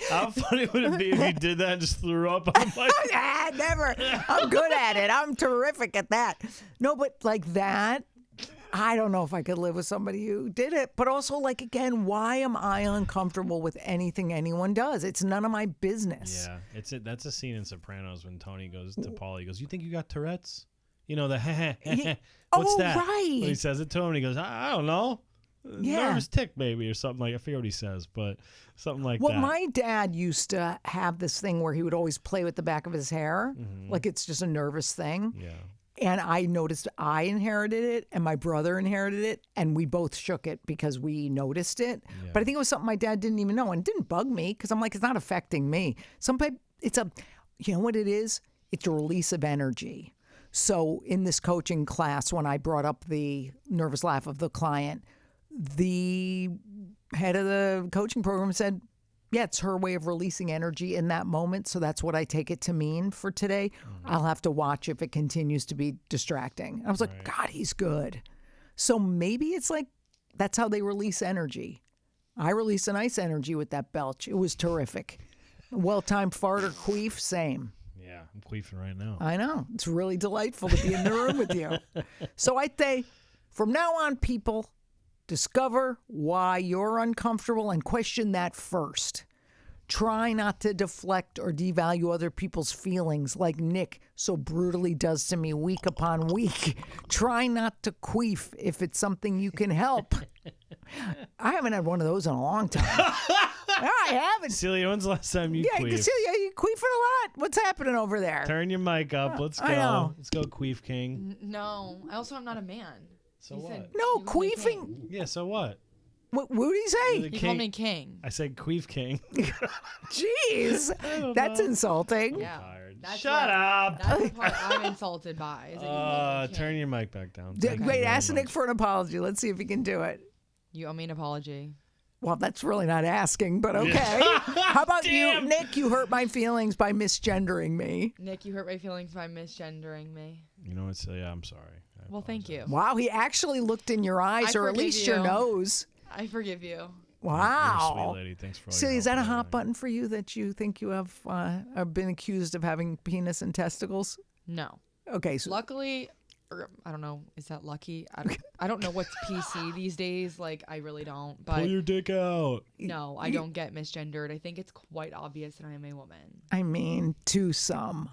Speaker 2: How funny would it be if you did that and just threw up on my...
Speaker 1: Never. I'm good at it. I'm terrific at that. No, but like that, I don't know if I could live with somebody who did it. But also, like, again, why am I uncomfortable with anything anyone does? It's none of my business.
Speaker 2: Yeah, that's a scene in Sopranos when Tony goes to Paul. He goes, "You think you got Tourette's?" You know, the what's that?
Speaker 1: Right.
Speaker 2: When he says it to him, he goes, I don't know. Nervous tick, maybe, or something like. I forget what he says, but something like that.
Speaker 1: Well, my dad used to have this thing where he would always play with the back of his hair, like it's just a nervous thing.
Speaker 2: Yeah.
Speaker 1: And I noticed I inherited it, and my brother inherited it, and we both shook it because we noticed it. Yeah. But I think it was something my dad didn't even know, and it didn't bug me because I'm like, it's not affecting me. Sometimes you know what it is? It's a release of energy. So in this coaching class, when I brought up the nervous laugh of the client, the head of the coaching program said, yeah, it's her way of releasing energy in that moment. So that's what I take it to mean for today. I'll have to watch if it continues to be distracting. I was like, God, he's good. So maybe it's like, that's how they release energy. I release a nice energy with that belch. It was terrific. Well-timed fart or queef, same.
Speaker 2: Yeah, I'm queefing right now.
Speaker 1: I know. It's really delightful to be in the room with you. So I say, from now on, people, discover why you're uncomfortable and question that first. Try not to deflect or devalue other people's feelings like Nick so brutally does to me week upon week. Try not to queef if it's something you can help. I haven't had one of those in a long time. I haven't.
Speaker 2: Celia, when's the last time you queefed?
Speaker 1: Yeah, Celia, you queefing a lot. What's happening over there?
Speaker 2: Turn your mic up. Let's go.
Speaker 1: I know.
Speaker 2: Let's go, Queef King.
Speaker 3: No, I also am not a man.
Speaker 2: So
Speaker 3: He
Speaker 2: what?
Speaker 3: said
Speaker 1: No,
Speaker 3: he called me
Speaker 1: queefing.
Speaker 3: king.
Speaker 2: Yeah, so what?
Speaker 1: What did he say?
Speaker 3: He called me king.
Speaker 2: I said Queef King.
Speaker 1: Jeez, that's insulting.
Speaker 3: Yeah. That's
Speaker 2: Shut up.
Speaker 3: That's the part I'm insulted by. Is that you called me king.
Speaker 2: Turn your mic back down.
Speaker 1: Wait, ask Nick for an apology. Let's see if he can do it.
Speaker 3: You owe me an apology.
Speaker 1: Well, that's really not asking, but okay. How about you, Nick? You hurt my feelings by misgendering me.
Speaker 3: Nick, you hurt my feelings by misgendering me.
Speaker 2: You know what? Yeah, I'm sorry.
Speaker 3: Well, thank you.
Speaker 1: Wow, he actually looked in your eyes, or at least your nose.
Speaker 3: I forgive you.
Speaker 1: Wow.
Speaker 2: You're a sweet lady. Thanks for all
Speaker 1: Celia,
Speaker 2: your
Speaker 1: is that a
Speaker 2: help,
Speaker 1: hot button for you that you think you have been accused of having penis and testicles?
Speaker 3: No.
Speaker 1: Okay. So
Speaker 3: luckily, or I don't know, is that lucky? I don't know what's PC these days. Like, I really don't. But
Speaker 2: pull your dick out.
Speaker 3: No, I don't get misgendered. I think it's quite obvious that I am a woman.
Speaker 1: I mean, to some.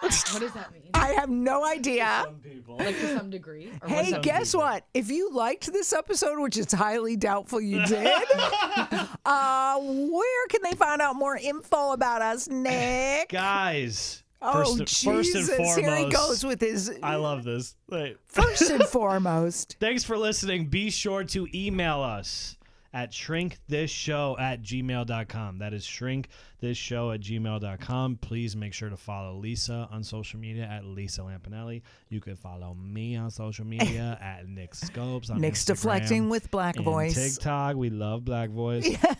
Speaker 3: What does that mean?
Speaker 1: I have no idea.
Speaker 2: Some people.
Speaker 3: Like to some degree? Or
Speaker 1: Hey, guess what? If you liked this episode, which is highly doubtful you did, where can they find out more info about us, Nick?
Speaker 2: Guys.
Speaker 1: Oh,
Speaker 2: first and foremost,
Speaker 1: here he goes with his...
Speaker 2: I love this. Wait.
Speaker 1: First and foremost.
Speaker 2: Thanks for listening. Be sure to email us at shrinkthisShow@gmail.com. That is shrinkthisShow@gmail.com. Please make sure to follow Lisa on social media at Lisa Lampanelli. You can follow me on social media at Nick Scopes on
Speaker 1: Nick's
Speaker 2: Instagram
Speaker 1: deflecting with Black
Speaker 2: and
Speaker 1: Voice.
Speaker 2: TikTok. We love Black Voice.
Speaker 1: Yeah.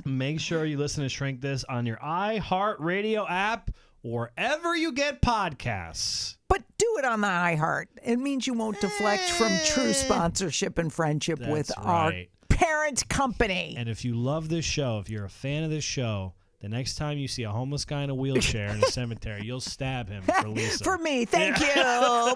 Speaker 2: Make sure you listen to Shrink This on your iHeartRadio app or wherever you get podcasts.
Speaker 1: But do it on the iHeart. It means you won't deflect from true sponsorship and friendship with our parent company.
Speaker 2: And if you love this show, if you're a fan of this show, the next time you see a homeless guy in a wheelchair in a cemetery, you'll stab him for Lisa.
Speaker 1: For me. Thank you. Bye.